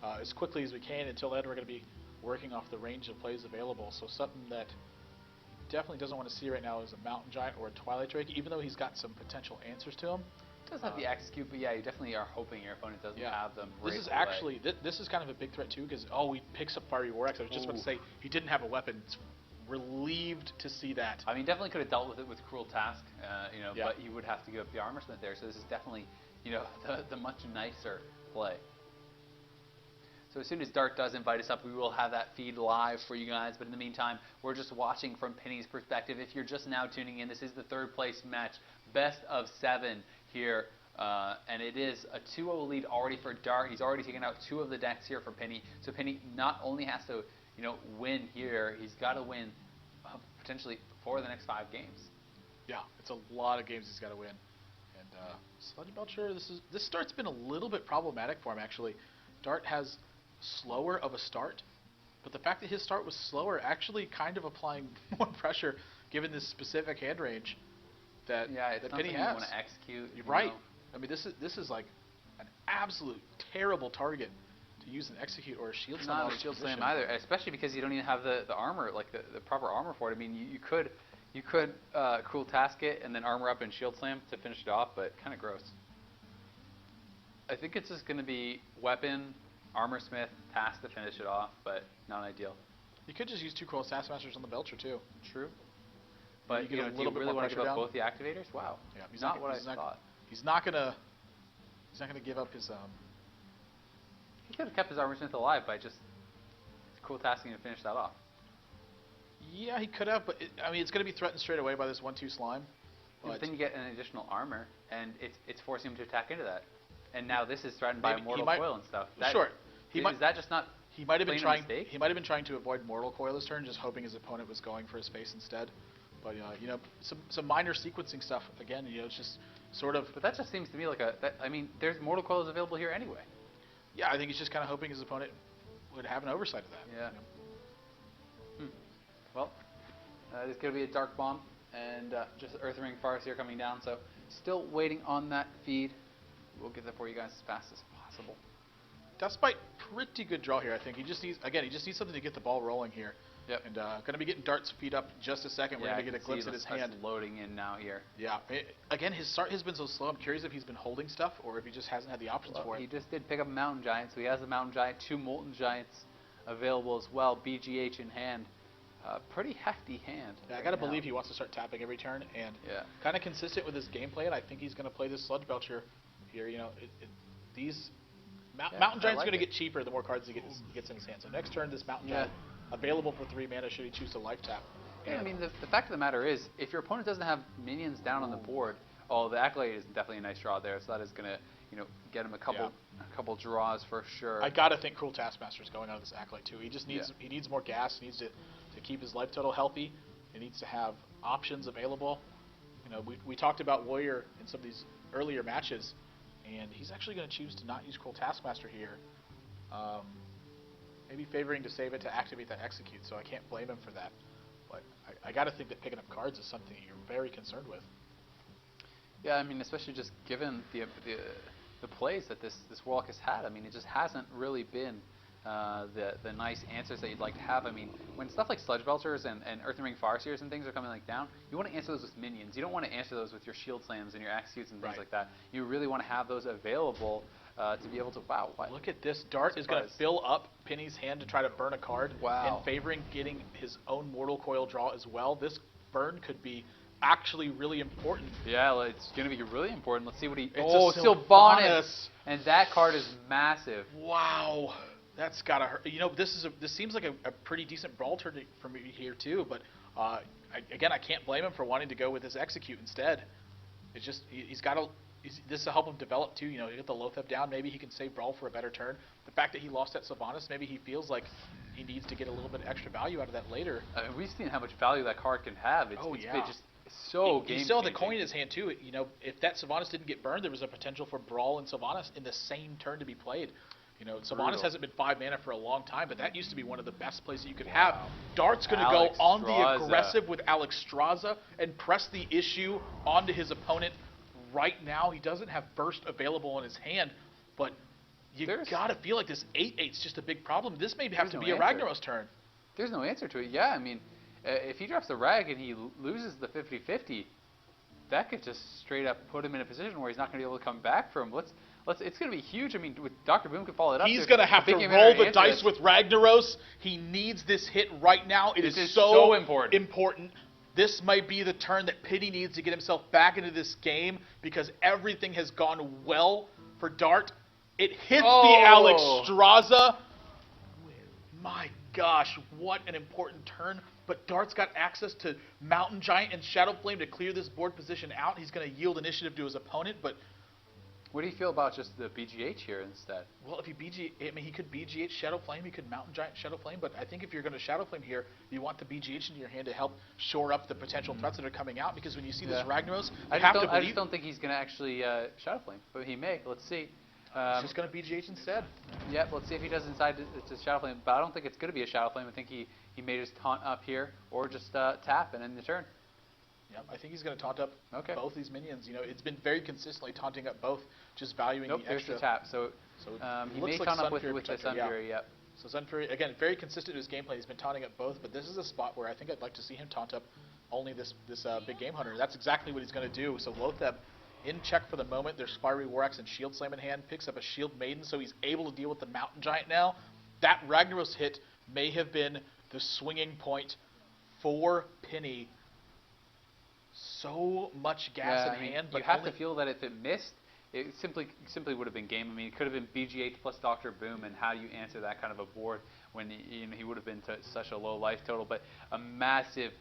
as quickly as we can. Until then, we're going to be working off the range of plays available. So something that he definitely doesn't want to see right now is a Mountain Giant or a Twilight Drake, even though he's got some potential answers to him. Does have the execute, but yeah, you definitely are hoping your opponent doesn't have them. This is actually this is kind of a big threat too, because he picks up Fiery War Axe. I was just about to say he didn't have a weapon. It's relieved to see that. I mean, definitely could have dealt with it with Cruel Task, you know, but you would have to give up the Armor Smith there. So this is definitely, you know, the much nicer play. So as soon as Dart does invite us up, we will have that feed live for you guys. But in the meantime, we're just watching from Pini's perspective. If you're just now tuning in, this is the third place match, best of 7 here. And it is a 2-0 lead already for Dart. He's already taken out 2 of the decks here for Pini. So Pini not only has to, you know, win here, he's got to win potentially 4 of the next 5 games. Yeah, it's a lot of games he's got to win. And Sludge Belcher, this start's been a little bit problematic for him actually. Dart has slower of a start, but the fact that his start was slower actually kind of applying more pressure given this specific hand range that that Pini has. You want to execute. You're right. Know. I mean, this is like an absolute terrible target to use an execute or a shield slam. Not a shield slam either, especially because you don't even have the armor, like the proper armor for it. I mean, you could Cruel Task it and then armor up and shield slam to finish it off, but kind of gross. I think it's just going to be weapon, Armor Smith, Task to finish it off, but not ideal. You could just use 2 Cruel Taskmasters on the Belcher too. True. But you know, do you really want to give up both the activators? Wow. Yeah, he's not what I thought. He's not gonna give up his. He could have kept his Armor Smith alive by just Cruel Tasking to finish that off. Yeah, he could have, but I mean, it's going to be threatened straight away by this 1/2 slime. But then you get an additional armor, and it's forcing him to attack into that. And now this is threatened by Mortal Coil and stuff. Sure. Is that just not? He might have been trying. He might have been trying to avoid Mortal Coil this turn, just hoping his opponent was going for his face instead. But you know, some minor sequencing stuff. Again, you know, it's just sort of. But that just seems to me like I mean, there's Mortal Coils available here anyway. Yeah, I think he's just kind of hoping his opponent would have an oversight of that. Yeah. You know? Well, there's going to be a Dark Bomb and just Earth Ring Forest here coming down. So still waiting on that feed. We'll get that for you guys as fast as possible. Dustbite, pretty good draw here. I think he just needs something to get the ball rolling here. Yep. And going to be getting Dart's feet up in just a second. We're going to get a glimpse at his hand. Loading in now here. Yeah. Again, his start has been so slow. I'm curious if he's been holding stuff or if he just hasn't had the options for it. He just did pick up a Mountain Giant, so he has the Mountain Giant, 2 Molten Giants available as well. BGH in hand. Pretty hefty hand. Yeah, I got to believe he wants to start tapping every turn, and kind of consistent with his gameplay. And I think he's going to play this Sludge Belcher here. You know, Mountain Giant's going to get cheaper the more cards he gets in his hand. So next turn, this Mountain Giant available for 3 mana should he choose to life tap. Yeah, I mean, the fact of the matter is, if your opponent doesn't have minions down on the board, the Acolyte is definitely a nice draw there. So that is going to, you know, get him a couple draws for sure. I got to think Cruel Taskmaster is going out of this Acolyte too. He just needs he needs more gas. He needs to keep his life total healthy. He needs to have options available. You know, we talked about Warrior in some of these earlier matches, and he's actually going to choose to not use Cruel Taskmaster here. Maybe favoring to save it to activate that execute, so I can't blame him for that. But I got to think that picking up cards is something you're very concerned with. Yeah, I mean, especially just given the plays that this Warlock has had. I mean, it just hasn't really been the nice answers that you'd like to have. I mean, when stuff like Sludge Belchers and Earth Ring Farseers and things are coming like down, you want to answer those with minions. You don't want to answer those with your shield slams and your executes and things like that. You really want to have those available to be able to, Look at this. Dart is going to fill up Pini's hand to try to burn a card. And favoring getting his own Mortal Coil draw as well. This burn could be actually really important. Yeah, it's going to be really important. Let's see what he... It's Sylvanas! And that card is massive. Wow. That's got to hurt. You know, this seems like a pretty decent brawl turn for me here too, but again, I can't blame him for wanting to go with his execute instead. It's just he's got to this will help him develop too. You know, you get the Lothep down. Maybe he can save Brawl for a better turn. The fact that he lost that Sylvanas, maybe he feels like he needs to get a little bit extra value out of that later. I mean, we've seen how much value that card can have. It's yeah. been just so He still had the coin in his hand too. You know, if that Sylvanas didn't get burned, there was a potential for Brawl and Sylvanas in the same turn to be played. You know, Sylvanas hasn't been 5 mana for a long time, but that used to be one of the best plays that you could have. Dart's going to go on the aggressive with Alexstrasza and press the issue onto his opponent right now. He doesn't have Burst available in his hand, but you got to feel like this 8/8's just a big problem. This may have to be a Ragnaros turn. There's no answer to it. Yeah, I mean, if he drops the Rag and he loses the 50-50, that could just straight up put him in a position where he's not going to be able to come back from. It's going to be huge. I mean, with Dr. Boom could follow it up. He's going to have to roll the dice with Ragnaros. He needs this hit right now. It is so important. This might be the turn that Pini needs to get himself back into this game because everything has gone well for Dart. It hits the Alexstrasza. My gosh, what an important turn. But Dart's got access to Mountain Giant and Shadow Flame to clear this board position out. He's going to yield initiative to his opponent, but what do you feel about just the BGH here instead? Well, if he he could BGH Shadow Flame, he could Mountain Giant Shadow Flame, but I think if you're going to Shadow Flame here, you want the BGH into your hand to help shore up the potential threats that are coming out, because when you see this Ragnaros, I just don't think he's going to actually Shadow Flame, but he may. Let's see. He's just going to BGH instead. Yep, let's see if he does decide to Shadow Flame, but I don't think it's going to be a Shadow Flame. I think he may just taunt up here or just tap and end the turn. Yep, I think he's going to taunt up both these minions. You know, it's been very consistently taunting up both, just valuing the extra. There's the tap. So he may taunt up with the Sun Fury, yep. So Sun Fury, again, very consistent in his gameplay. He's been taunting up both, but this is a spot where I think I'd like to see him taunt up only this big Game Hunter. That's exactly what he's going to do. So Lothep in check for the moment. There's Fiery War Axe and Shield Slam in hand. Picks up a Shield Maiden, so he's able to deal with the Mountain Giant now. That Ragnaros hit may have been the swinging point for Pini. So much gas in hand, but you have to feel that if it missed, it simply would have been game. I mean, it could have been BGH plus Dr. Boom, and how do you answer that kind of a board when he would have been to such a low life total? But a massive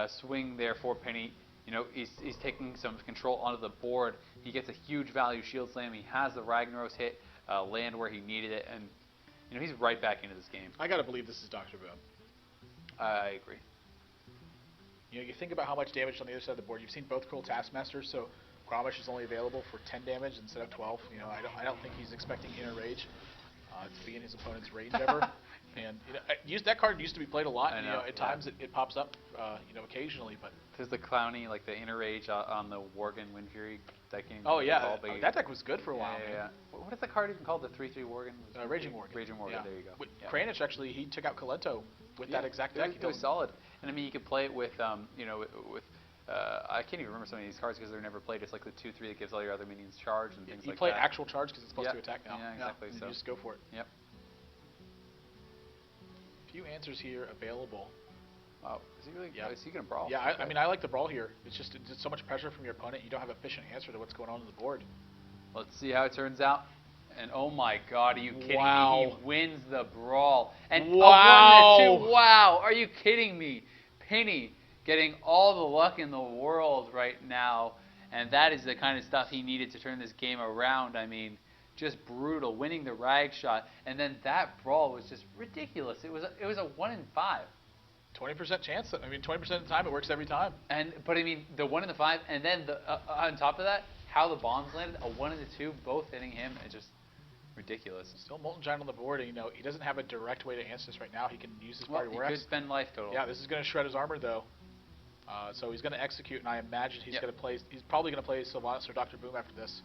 swing there for Pini. You know, he's taking some control onto the board. He gets a huge value Shield Slam. He has the Ragnaros hit land where he needed it, and you know he's right back into this game. I gotta believe this is Dr. Boom. I agree. You know, you think about how much damage on the other side of the board. You've seen both Cruel Taskmasters, so Grommash is only available for 10 damage instead of 12. You know, I don't think he's expecting Inner Rage to be in his opponent's range ever. And you know, that card used to be played a lot. And, at times it pops up, occasionally. But there's the Clowny, like the Inner Rage on the Worgen Wind Fury deck game. Oh yeah, that deck was good for a while. Yeah. What is the card even called? The 3/3 Worgen? Raging Worgen. Raging Worgen. There you go. Kranich actually, he took out Kalento with that exact deck. It was solid. And I mean, you could play it with, with I can't even remember some of these cards because they're never played. It's like the 2/3 that gives all your other minions charge and things like that. You play actual charge because it's supposed to attack now. Yeah, exactly. So you just go for it. Yep. Few answers here available. Wow, is he really? Yeah. Is he gonna brawl? Yeah, I mean, I like the brawl here. It's just so much pressure from your opponent. You don't have an efficient answer to what's going on the board. Let's see how it turns out. And oh my God, are you kidding me? He wins the brawl. And a 1-2. Wow, are you kidding me? Pini getting all the luck in the world right now, and that is the kind of stuff he needed to turn this game around. I mean, just brutal, winning the rag shot, and then that brawl was just ridiculous. It was a 1 in 5. 20% chance. I mean, 20% of the time it works every time. But I mean, the 1 in 5, and then on top of that, how the bombs landed, a 1 in 2, both hitting him, it's just ridiculous. Still Molten Giant on the board, and he doesn't have a direct way to answer this right now. He can use his Fiery War Axe. He could spend life total. Yeah, this is going to shred his armor though. So he's going to execute, and I imagine he's going to play. He's probably going to play Sylvanas or Dr. Boom after this.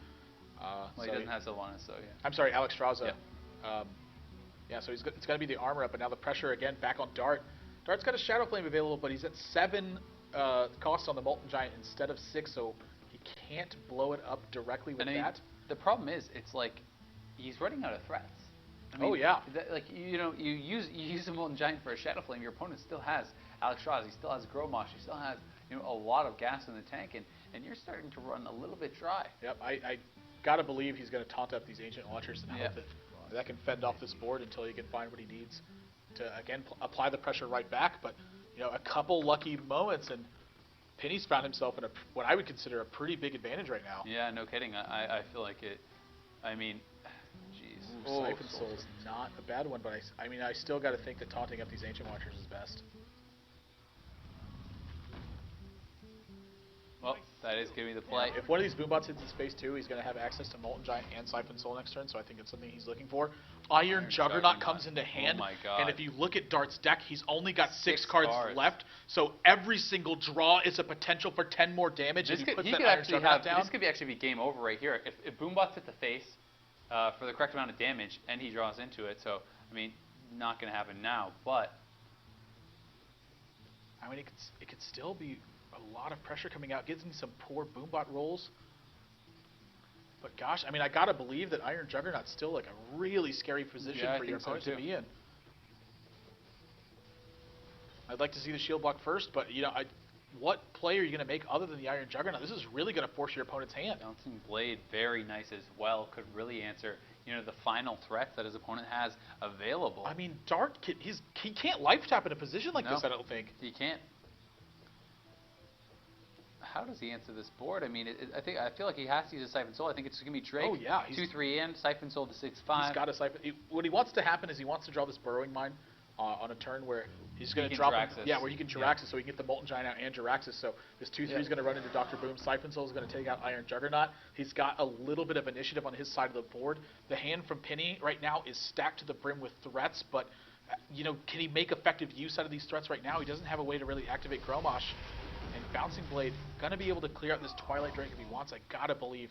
Well, he doesn't have Sylvanas, so yeah. I'm sorry, Alexstrasza. Yeah. So it's going to be the armor up, but now the pressure again back on Dart. Dart's got a Shadow Flame available, but he's at 7 cost on the Molten Giant instead of 6, so he can't blow it up directly with that. The problem is, it's like he's running out of threats. I mean, you use a Molten Giant for a Shadow Flame, your opponent still has Alexstrasza, he still has Grommash, he still has a lot of gas in the tank, and you're starting to run a little bit dry. Yep, I gotta believe he's gonna taunt up these Ancient Launchers and hope that can fend off this board until he can find what he needs to again apply the pressure right back. But a couple lucky moments, and Penny's found himself in what I would consider a pretty big advantage right now. Yeah, no kidding. I feel like it. I mean, jeez. Siphon Soul's not a bad one, but I mean, I still got to think that taunting up these Ancient Watchers is best. Well, that is going to be the play. If one of these Boombots hits in space too, he's going to have access to Molten Giant and Siphon Soul next turn, so I think it's something he's looking for. Iron Juggernaut comes into hand, oh my God. and if you look at Dart's deck, he's only got 6 cards left, so every single draw is a potential for 10 more damage. This if he could, puts that Iron Juggernaut down. This could actually be game over right here. If Boombots hit the face for the correct amount of damage, and he draws into it, so, I mean, not going to happen now, but... I mean, it could still be a lot of pressure coming out, getting some poor Boombot rolls. But gosh, I mean, I gotta believe that Iron Juggernaut's still like a really scary position for your opponent to be in. I'd like to see the shield block first, but you know, what play are you gonna make other than the Iron Juggernaut? This is really gonna force your opponent's hand. Bouncing Blade, very nice as well, could really answer, you know, the final threats that his opponent has available. I mean, Dart, he can't life tap in a position like this, I don't think. He can't. How does he answer this board? I mean, I feel like he has to use a Siphon Soul. I think it's going to be Drake. Oh, yeah. 2-3 in, Siphon Soul to 6-5. He's got a Siphon. What he wants to happen is he wants to draw this Burrowing Mine on a turn where he's going to drop him, where he can Jiraxis, so he can get the Molten Giant out and Jiraxis. So this 2-3 is going to run into Dr. Boom. Siphon Soul is going to take out Iron Juggernaut. He's got a little bit of initiative on his side of the board. The hand from Pini right now is stacked to the brim with threats, but you know, can he make effective use out of these threats right now? He doesn't have a way to really activate Gromosh. And Bouncing Blade, going to be able to clear out this Twilight Drake if he wants. I got to believe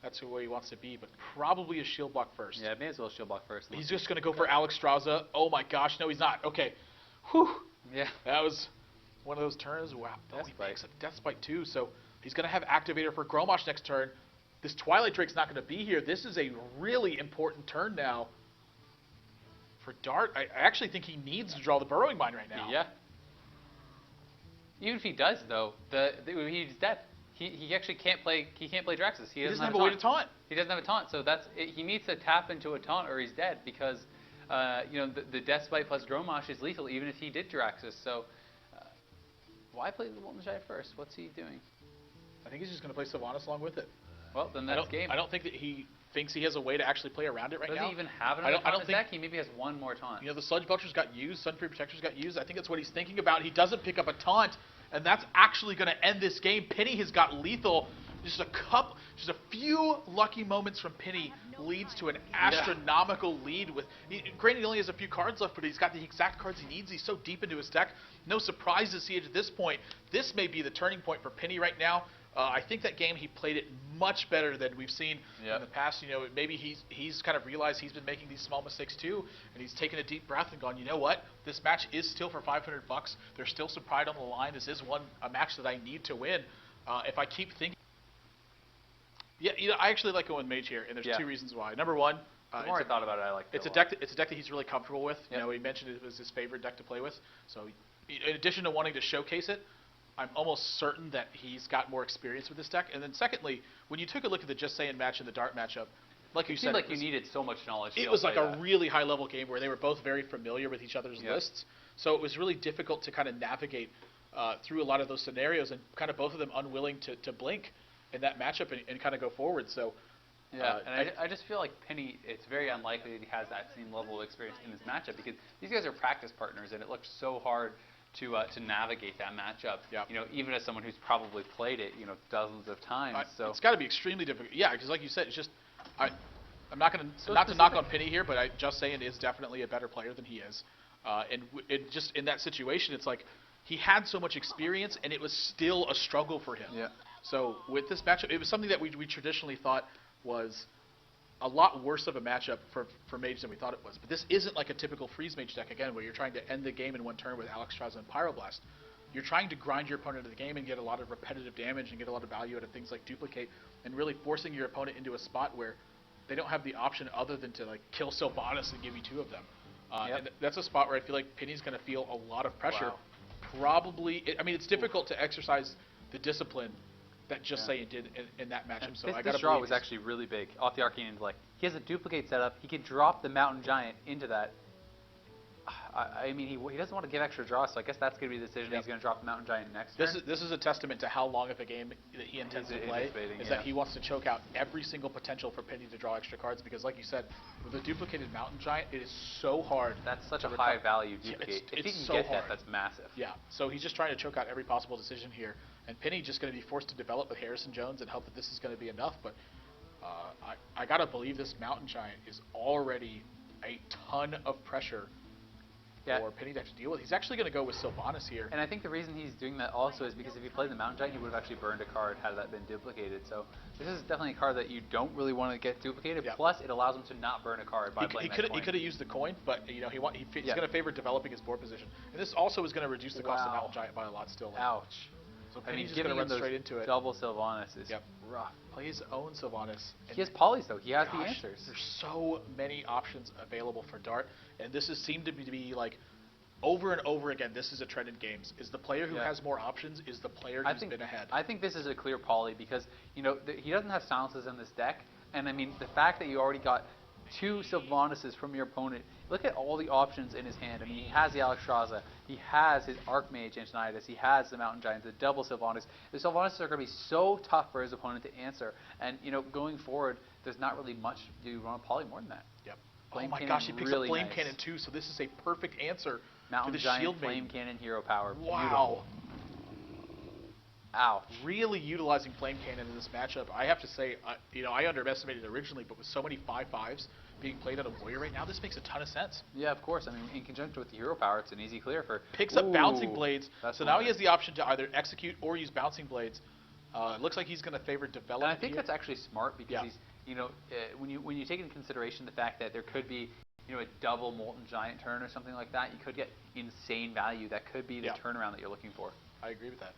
that's where he wants to be, but probably a shield block first. Yeah, may as well shield block first. He's just going to go for Alex Strauza. Oh my gosh, no he's not. Okay. Whew. Yeah. That was one of those turns. Wow. Oh, he picks up Death Spite too, so he's going to have Activator for Gromosh next turn. This Twilight Drake's not going to be here. This is a really important turn now for Dart. I actually think he needs to draw the Burrowing Mine right now. Yeah. Even if he does, though, he's dead. He actually can't play. He can't play Draxus. He doesn't have a way to taunt. He doesn't have a taunt, so he needs to tap into a taunt or he's dead because you know the Death Spite plus Gromosh is lethal even if he did Draxus. So why play the Molten Giant first? What's he doing? I think he's just going to play Sylvanas along with it. Well, then that's game. I don't think that he thinks he has a way to actually play around it right now. Does he even have another taunt in his deck? He maybe has one more taunt. You know, the Sludge Belchers got used, Sun Free Protectors got used. I think that's what he's thinking about. He doesn't pick up a taunt, and that's actually going to end this game. Pini has got lethal. Just a few lucky moments from Pini leads to an astronomical lead. Granted, he only has a few cards left, but he's got the exact cards he needs. He's so deep into his deck. No surprise to see it at this point. This may be the turning point for Pini right now. I think that game he played it much better than we've seen in the past. You know, maybe he's kind of realized he's been making these small mistakes too, and he's taken a deep breath and gone, you know what? This match is still for $500. There's still some pride on the line. This is a match that I need to win. If I keep thinking, I actually like going Mage here, and there's two reasons why. Number one, the more I thought about it, I liked it. It's a deck that he's really comfortable with. You know, he mentioned it was his favorite deck to play with. So, in addition to wanting to showcase it, I'm almost certain that he's got more experience with this deck. And then secondly, when you took a look at the Just Saying match and the Dart matchup, like you said, you needed so much knowledge. It was like a really high-level game where they were both very familiar with each other's lists. So it was really difficult to kind of navigate through a lot of those scenarios, and kind of both of them unwilling to blink in that matchup and kind of go forward. So. Yeah, and I just feel like Pini, it's very unlikely that he has that same level of experience in this matchup because these guys are practice partners, and it looked so hard to navigate that matchup. You know, even as someone who's probably played it, you know, dozens of times. So it's got to be extremely difficult. Yeah, because like you said, it's just I'm not going to not to knock on Pini here, but Just Saying is definitely a better player than he is. And just in that situation, it's like he had so much experience, and it was still a struggle for him. Yeah. So with this matchup, it was something that we traditionally thought was a lot worse of a matchup for Mage than we thought it was. But this isn't like a typical Freeze Mage deck, again, where you're trying to end the game in one turn with Alex Strauza and Pyroblast. You're trying to grind your opponent into the game and get a lot of repetitive damage and get a lot of value out of things like Duplicate, and really forcing your opponent into a spot where they don't have the option other than to like kill Sylvanas and give you two of them. And that's a spot where I feel like Pini's going to feel a lot of pressure. Probably, I mean, it's difficult to exercise the discipline that Just Saying did in that matchup. So I got to draw was actually really big off the Arcane Intellect. He has a Duplicate setup. He could drop the Mountain Giant into that. I mean, he doesn't want to give extra draws, so I guess that's going to be the decision. Yep. He's going to drop the Mountain Giant next This turn. is a testament to how long of a game that he intends to play. Is that he wants to choke out every single potential for Pini to draw extra cards, because, like you said, with a duplicated Mountain Giant, it is so hard. That's such a high value Yeah, duplicate. If he it's can so get hard. that, that's massive. Yeah, so he's just trying to choke out every possible decision here, and Pini just going to be forced to develop with Harrison Jones and hope that this is going to be enough. But I gotta believe this Mountain Giant is already a ton of pressure for Pini to have to deal with. He's actually going to go with Sylvanas here. And I think the reason he's doing that also is because if he played the Mountain Giant, he would have actually burned a card had that been duplicated. So this is definitely a card that you don't really want to get duplicated. Yep. Plus, it allows him to not burn a card by playing that coin. He could have used the coin, but he's going to favor developing his board position. And this also is going to reduce the cost of Mountain Giant by a lot still. Ouch. So I mean, Pini's just going to run straight into it. Double Sylvanas is rough. Play his own Sylvanas. He has polys though. He has the answers. There's so many options available for Dart, and this seemed to be like over and over again. This is a trend in games: is the player who has more options is the player who's been ahead. I think this is a clear poly because he doesn't have silences in this deck, and I mean the fact that you already got 2 Sylvanases from your opponent. Look at all the options in his hand. I mean, he has the Alexstrasza, he has his Archmage Antonidas, he has the Mountain Giant, the double Sylvanas. The Sylvanases are going to be so tough for his opponent to answer, and going forward, there's not really much you want to poly more than that. Yep. Flame oh my Cannon, gosh, he picks really up Flame nice. Cannon too, so this is a perfect answer Mountain to the Giant, Shield Flame Maiden. Cannon, Hero Power. Wow. Ouch. Really utilizing Flame Cannon in this matchup. I have to say, I underestimated it originally, but with so many 5/5s being played on a Warrior right now, this makes a ton of sense. Yeah, of course. I mean, in conjunction with the Hero Power, it's an easy clear for... Picks up Bouncing Blades, so now he has nice. the option to either execute or use Bouncing Blades. It looks like he's going to favor development. And I think that's actually smart because he's, when you take into consideration the fact that there could be, a double Molten Giant turn or something like that, you could get insane value. That could be the turnaround that you're looking for. I agree with that.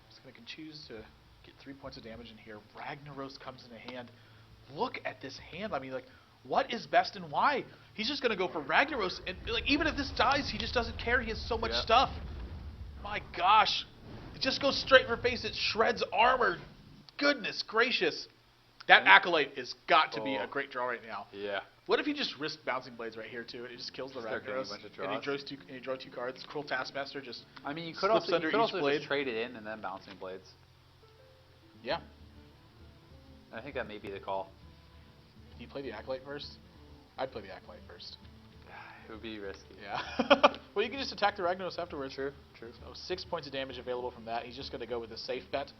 Just going to choose to get 3 points of damage in here. Ragnaros comes into hand. Look at this hand. I mean, like, what is best and why? He's just going to go for Ragnaros, and like even if this dies, he just doesn't care. He has so much stuff. My gosh. It just goes straight for face. It shreds armor. Goodness gracious. That Acolyte has got to be a great draw right now. Yeah. What if he just risked Bouncing Blades right here too, and it just kills the Ragnaros, and he draws 2 cards? Cruel Taskmaster just I mean, you could slips also, under you could each also blade. just trade it in and then Bouncing Blades. Yeah. I think that may be the call. Do you play the Acolyte first? I'd play the Acolyte first. It would be risky. Yeah. Well, you can just attack the Ragnaros afterwards. True. So 6 points of damage available from that. He's just going to go with a safe bet,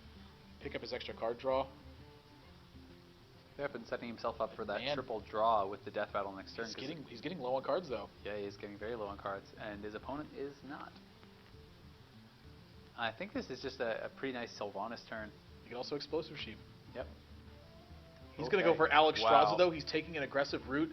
pick up his extra card draw. Been setting himself up for that triple draw with the Death Rattle next turn. He's getting low on cards though. Yeah, he's getting very low on cards, and his opponent is not. I think this is just a pretty nice Sylvanas turn. You can also Explosive Sheep. Yep. He's going to go for Alexstrasza though. He's taking an aggressive route.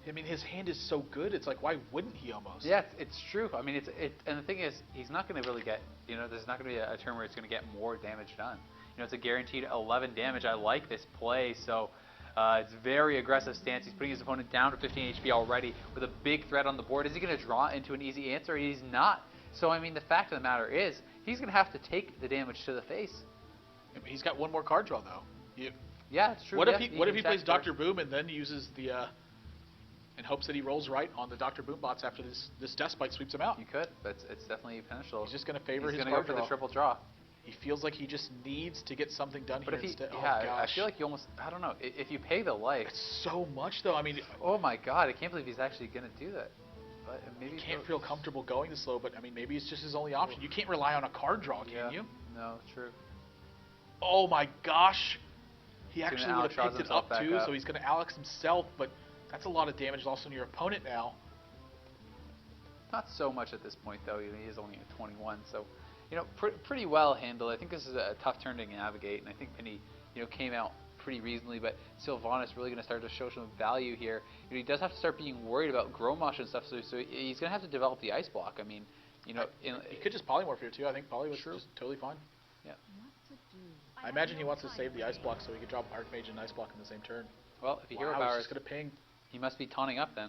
I mean, his hand is so good. It's like, why wouldn't he almost? Yeah, it's true. I mean, and the thing is, he's not going to really get. There's not going to be a turn where it's going to get more damage done. It's a guaranteed 11 damage. I like this play. So it's very aggressive stance. He's putting his opponent down to 15 HP already with a big threat on the board. Is he going to draw into an easy answer? He's not. So, I mean, the fact of the matter is, he's going to have to take the damage to the face. He's got one more card draw, though. Yeah, it's true. What if he plays Dr. Boom and then uses the... in hopes that he rolls right on the Dr. Boom bots after this Death Spite sweeps him out? You could, but it's definitely potential. He's just going to favor his card He's going to go for the triple draw. He feels like he just needs to get something done here instead. I feel like you almost, I don't know, if you pay the life. It's so much, though. I mean, oh my god, I can't believe he's actually going to do that. But maybe you can't feel comfortable going this slow, but I mean, maybe it's just his only option. You can't rely on a card draw, can you? No, true. Oh my gosh. He actually would have picked it up too, so he's going to Alex himself, but that's a lot of damage also on your opponent now. Not so much at this point, though. He is only at 21, so... pretty well handled. I think this is a tough turn to navigate, and I think Pini, came out pretty reasonably, but Sylvanas really going to start to show some value here. He does have to start being worried about Grommash and stuff, so he's going to have to develop the Ice Block. I mean, he could just Polymorph here, too. I think Poly was just totally fine. Yeah. I imagine he wants to save the Ice Block so he can drop Archmage and Ice Block in the same turn. Well, if he Hero Power is going to ping. He must be taunting up then.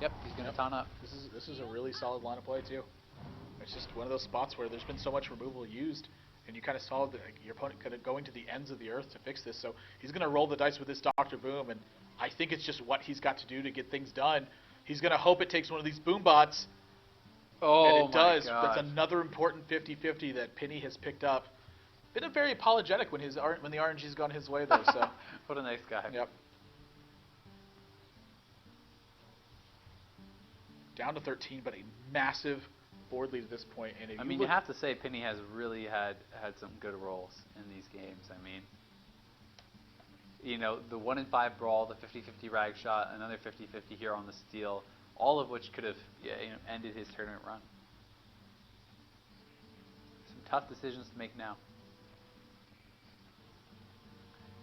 Yep, he's going to taunt up. This is a really solid line of play, too. It's just one of those spots where there's been so much removal used, and you kind of saw your opponent kind of going to the ends of the earth to fix this. So he's going to roll the dice with this Dr. Boom, and I think it's just what he's got to do to get things done. He's going to hope it takes one of these boom bots. Oh, and it does. gosh. That's another important 50-50 that Pini has picked up. Been very apologetic when the RNG's gone his way, though. So What a nice guy. Yep. Down to 13, but a massive board lead at this point. And if I mean, you have to say Pini has really had some good rolls in these games. I mean, you know, the 1 in 5 brawl, the 50-50 rag shot, another 50-50 here on the steal, all of which could have ended his tournament run. Some tough decisions to make now.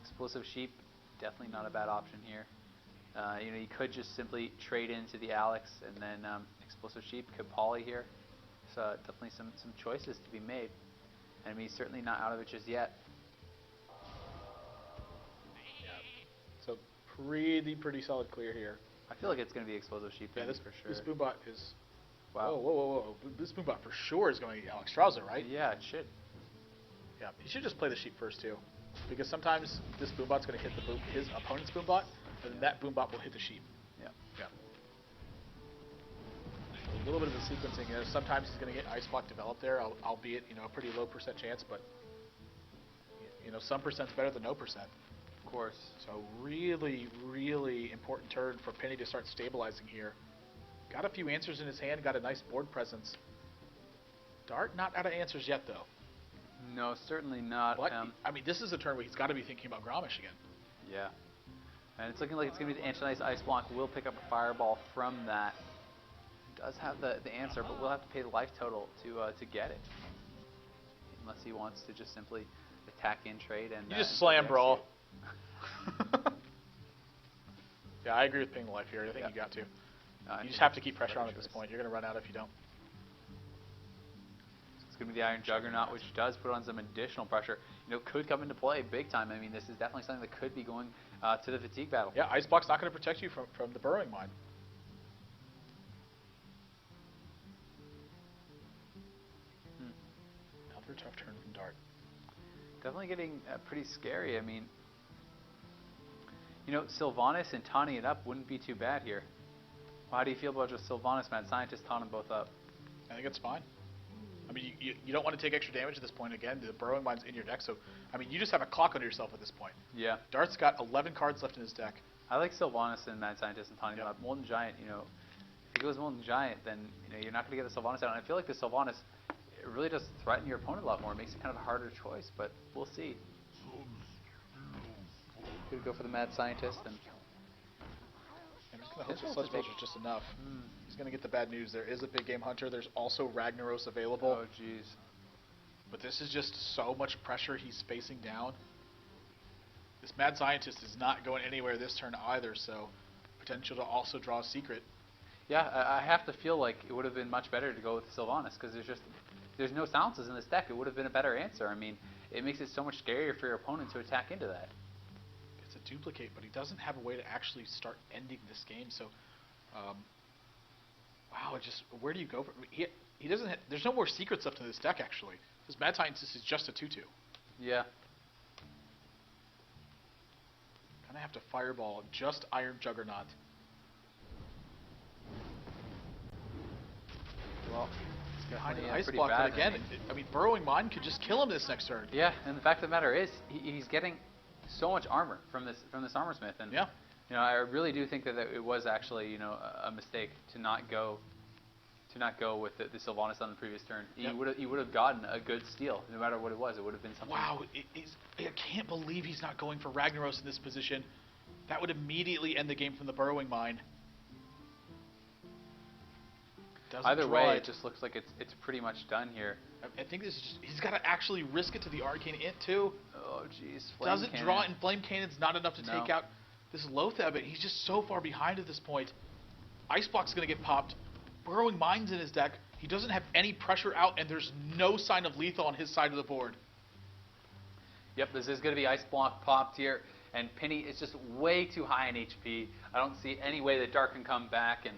Explosive Sheep, definitely not a bad option here. You know, you could just simply trade into the Alex and then Explosive Sheep, could poly here. So definitely some choices to be made. And I mean, he's certainly not out of it just yet. So pretty solid clear here. I feel like it's going to be Explosive Sheep This for sure. This boombot is. Wow. Whoa. This boombot for sure is going to be Alex Strauzer, right? Yeah, it should. Yeah, he should just play the sheep first too, because sometimes this boombot's going to hit his opponent's boombot, and then that boombot will hit the sheep. Yeah. Yeah. A little bit of the sequencing. You know, sometimes he's going to get Ice Block developed there, albeit a pretty low percent chance, but some percent's better than no percent. Of course. So really important turn for Pini to start stabilizing here. Got a few answers in his hand. Got a nice board presence. Dart not out of answers yet though. No, certainly not. But I mean, this is a turn where he's got to be thinking about Gromish again. Yeah. And it's looking like it's going to be the Anti-Ice Ice Block. Will pick up a Fireball from that. Does have the answer, but we'll have to pay the life total to get it. Unless he wants to just simply attack in trade and... You just slam brawl. Yeah, I agree with paying the life here. I think you got to. You just have to keep pressure on at this point. You're going to run out if you don't. It's going to be the Iron Juggernaut, which does put on some additional pressure. Could come into play big time. I mean, this is definitely something that could be going to the fatigue battle. Yeah, Ice Block's not going to protect you from the burrowing mine. Another tough turn from Dart. Definitely getting pretty scary. I mean, Sylvanas and taunting it up wouldn't be too bad here. Well, how do you feel about just Sylvanas, Mad Scientist, taunting both up? I think it's fine. I mean, you don't want to take extra damage at this point. Again, the burrowing mine's in your deck, so I mean, you just have a clock on yourself at this point. Yeah. Dart's got 11 cards left in his deck. I like Sylvanas and Mad Scientist and taunting them up. Molten Giant, if he goes Molten Giant, then you're not going to get the Sylvanas out. And I feel like the Sylvanas really does threaten your opponent a lot more. It makes it kind of a harder choice, but we'll see. Could go for the Mad Scientist and. He's going to hope the Sludge Belcher is just enough. He's going to get the bad news. There is a big game hunter. There's also Ragnaros available. Oh, jeez. But this is just so much pressure he's facing down. This Mad Scientist is not going anywhere this turn either, so potential to also draw a secret. Yeah, I have to feel like it would have been much better to go with Sylvanas, because there's no silences in this deck. It would have been a better answer. I mean, it makes it so much scarier for your opponent to attack into that. It's a duplicate, but he doesn't have a way to actually start ending this game, so wow, where do you go? He doesn't have, there's no more secrets left in this deck, actually. This Mad Scientist is just a 2/2. Yeah. Gonna have to Fireball just Iron Juggernaut. Well, He's behind an yeah, Ice pretty Block, bad, but again, I mean, Burrowing Mine could just kill him this next turn. Yeah, and the fact of the matter is, he's getting so much armor from this Armor Smith, and Yeah. I really do think that it was actually a mistake to not go with the Sylvanas on the previous turn. He would have gotten a good steal no matter what it was. It would have been something. Wow, I can't believe he's not going for Ragnaros in this position. That would immediately end the game from the Burrowing Mine. Either way, it just looks like it's pretty much done here. I think this is he's got to actually risk it to the Arcane Int too. Oh jeez. Doesn't draw it, and Flame Cannon's not enough to take out this Lothar, but he's just so far behind at this point. Ice Block's going to get popped. Burrowing Mine's in his deck. He doesn't have any pressure out, and there's no sign of lethal on his side of the board. Yep, this is going to be Ice Block popped here, and Pini is just way too high in HP. I don't see any way that Dark can come back, and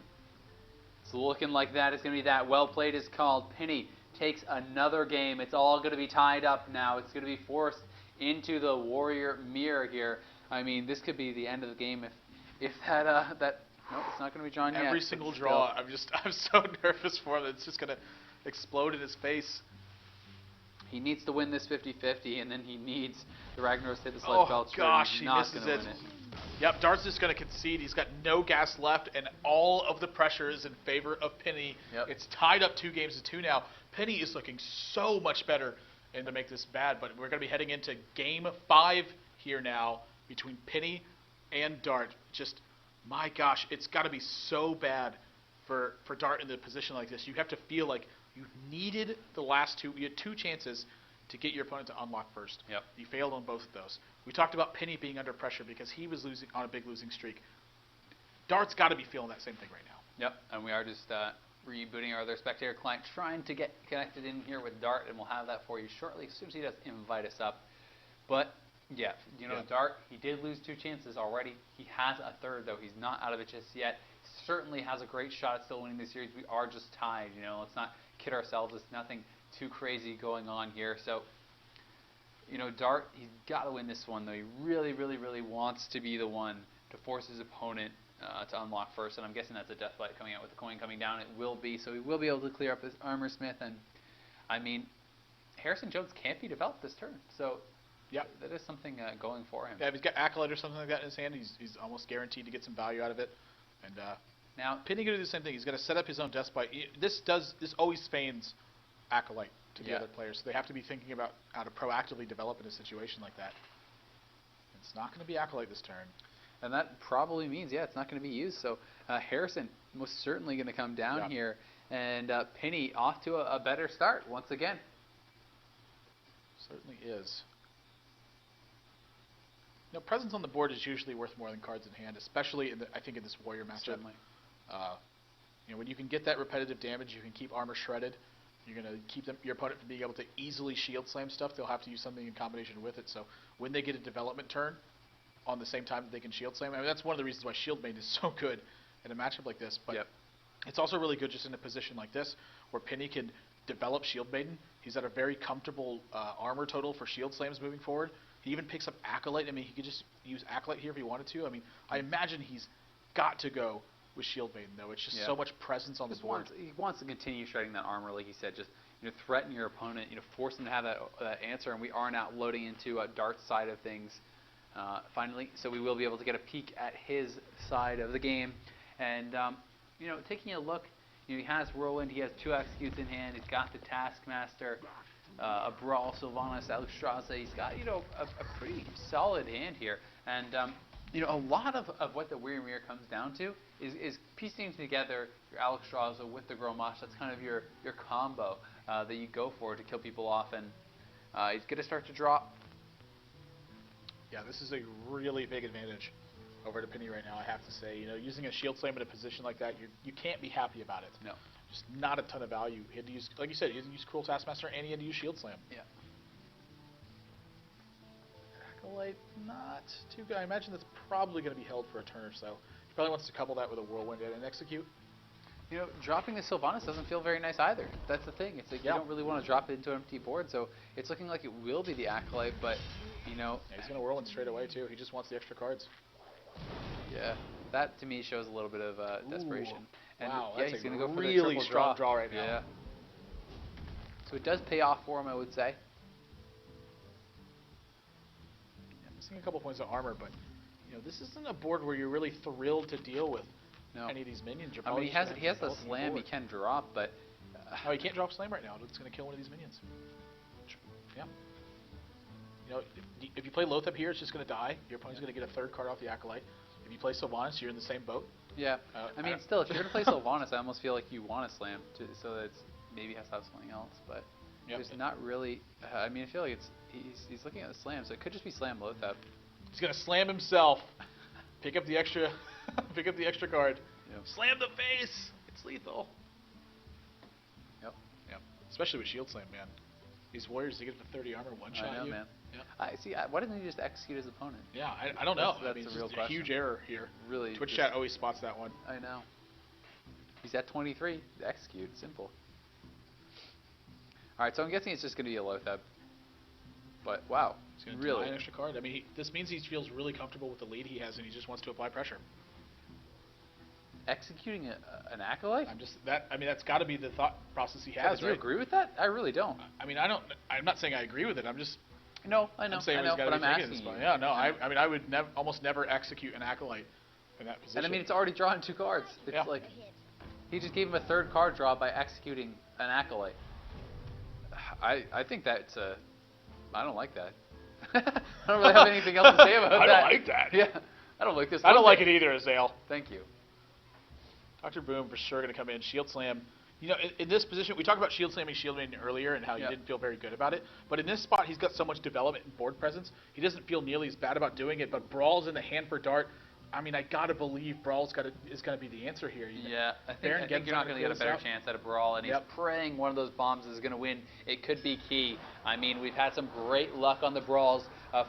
it's looking like that. It's going to be that. Well played is called. Pini takes another game. It's all going to be tied up now. It's going to be forced into the Warrior Mirror here. I mean, this could be the end of the game if that no, it's not going to be drawn yet. Every single draw, I'm so nervous for him. It's just going to explode in his face. He needs to win this 50-50, and then he needs the Ragnaros to hit the sled belt. Oh gosh, he's he not misses gonna it. win it. Yep, Dart's just going to concede. He's got no gas left, and all of the pressure is in favor of Pini. Yep. It's tied up 2-2 now. Pini is looking so much better, and to make this bad, but we're going to be heading into Game 5 here now between Pini and Dart. Just, my gosh, it's got to be so bad for Dart in the position like this. You have to feel like you needed the last two. You had 2 chances to get your opponent to unlock first. Yep. You failed on both of those. We talked about Pini being under pressure because he was losing on a big losing streak. Dart's got to be feeling that same thing right now. Yep, and we are just rebooting our other spectator client, trying to get connected in here with Dart, and we'll have that for you shortly as soon as he does invite us up. But yeah, Dart, he did lose 2 chances already. He has a third, though. He's not out of it just yet. Certainly has a great shot at still winning the series. We are just tied. Let's not kid ourselves. It's nothing too crazy going on here. So, Dart, he's got to win this one, though. He really, really, really wants to be the one to force his opponent to unlock first. And I'm guessing that's a death light coming out with the coin coming down. It will be. So he will be able to clear up his armor smith. And, I mean, Harrison Jones can't be developed this turn. So, yep, that is something going for him. Yeah, if he's got Acolyte or something like that in his hand, he's almost guaranteed to get some value out of it. And now, Pini going to do the same thing. He's going to set up his own death bite. This always feigns Acolyte to the other players. So they have to be thinking about how to proactively develop in a situation like that. It's not going to be Acolyte this turn. And that probably means, it's not going to be used. So Harrison most certainly going to come down here. And Pini off to a better start once again. Certainly is. Presence on the board is usually worth more than cards in hand, especially I think in this Warrior matchup. Certainly. When you can get that repetitive damage, you can keep armor shredded. You're going to keep your opponent from being able to easily shield slam stuff. They'll have to use something in combination with it. So when they get a development turn on the same time that they can shield slam, that's one of the reasons why Shield Maiden is so good in a matchup like this. But it's also really good just in a position like this where Pini can develop Shield Maiden. He's at a very comfortable armor total for shield slams moving forward. He even picks up Acolyte. He could just use Acolyte here if he wanted to. I imagine he's got to go with Shield Maiden, though. It's just so much presence on the board. He wants to continue shredding that armor, like he said. Just threaten your opponent. Force him to have that answer. And we are now loading into Dart's side of things. Finally, so we will be able to get a peek at his side of the game. And taking a look, he has Whirlwind. He has 2 executes in hand. He's got the Taskmaster. A Brawl, Sylvanas, Alexstrasza. He's got, a pretty solid hand here. And, a lot of what the Weird Mirror comes down to is piecing together your Alexstrasza with the Grommash. That's kind of your combo that you go for to kill people off. And he's going to start to drop. Yeah, this is a really big advantage over to Pini right now, I have to say. Using a Shield Slam in a position like that, you can't be happy about it. No. Just not a ton of value. He had to use, like you said, he had to use Cruel Taskmaster and he had to use Shield Slam. Yeah. Acolyte, not too good. I imagine that's probably going to be held for a turn or so. He probably wants to couple that with a Whirlwind and an Execute. Dropping the Sylvanas doesn't feel very nice either. That's the thing. It's like you don't really want to drop it into an empty board, so it's looking like it will be the Acolyte, but, Yeah, he's going to Whirlwind straight away, too. He just wants the extra cards. Yeah, that to me shows a little bit of desperation. And wow, he's that's going a to go for really the triple strong draw right now. Yeah. So it does pay off for him, I would say. Yeah, missing a couple points of armor, but this isn't a board where you're really thrilled to deal with any of these minions. He has the slam he can drop, but oh, he can't drop slam right now. It's going to kill one of these minions. Yeah. If you play Lothab here, it's just going to die. Your opponent's going to get a 3rd card off the Acolyte. If you play Sylvanas, you're in the same boat. Yeah. Still, if you're going to play Sylvanas, I almost feel like you want to slam, so that maybe has to have something else. But there's not really. I feel like he's looking at the slam, so it could just be slam Lothab. He's going to slam himself. Pick up the extra. Pick up the extra card. Yep. Slam the face. It's lethal. Yep. Especially with Shield Slam, man. These warriors, they get the 30 armor, one-shot I know, you. man. Yeah. Why doesn't he just execute his opponent? Yeah, I don't know. That's it's a real just question. A huge error here. Really. Twitch chat always spots that one. I know. He's at 23. Execute. Simple. All right, so I'm guessing it's just going to be a Lothab. But, wow. He's going to deny an extra card. This means he feels really comfortable with the lead he has, and he just wants to apply pressure. executing an acolyte? I mean, that's got to be the thought process he has, Do right? you agree with that? I really don't. I mean, I'm not saying I agree with it. I'm just. No, I know. I'm saying I know, he's got to but be I'm thinking asking this you. way. Yeah, no. I mean, I would almost never execute an acolyte in that position. And I mean, it's already drawn 2 cards. It's like he just gave him a 3rd card draw by executing an acolyte. I think that's I don't like that. I don't really have anything else to say about that. I don't like that. Yeah, I don't like this. I don't like it either, Azale. Thank you. Dr. Boom for sure going to come in, shield slam. You know, in this position, we talked about shield slamming Shield Maiden earlier and how he didn't feel very good about it. But in this spot, he's got so much development and board presence, he doesn't feel nearly as bad about doing it. But Brawl's in the hand for Dart. I mean, I got to believe Brawl's is going to be the answer here. Yeah, I think you're not going to get a better chance at a Brawl, and he's praying one of those bombs is going to win. It could be key. I mean, we've had some great luck on the Brawls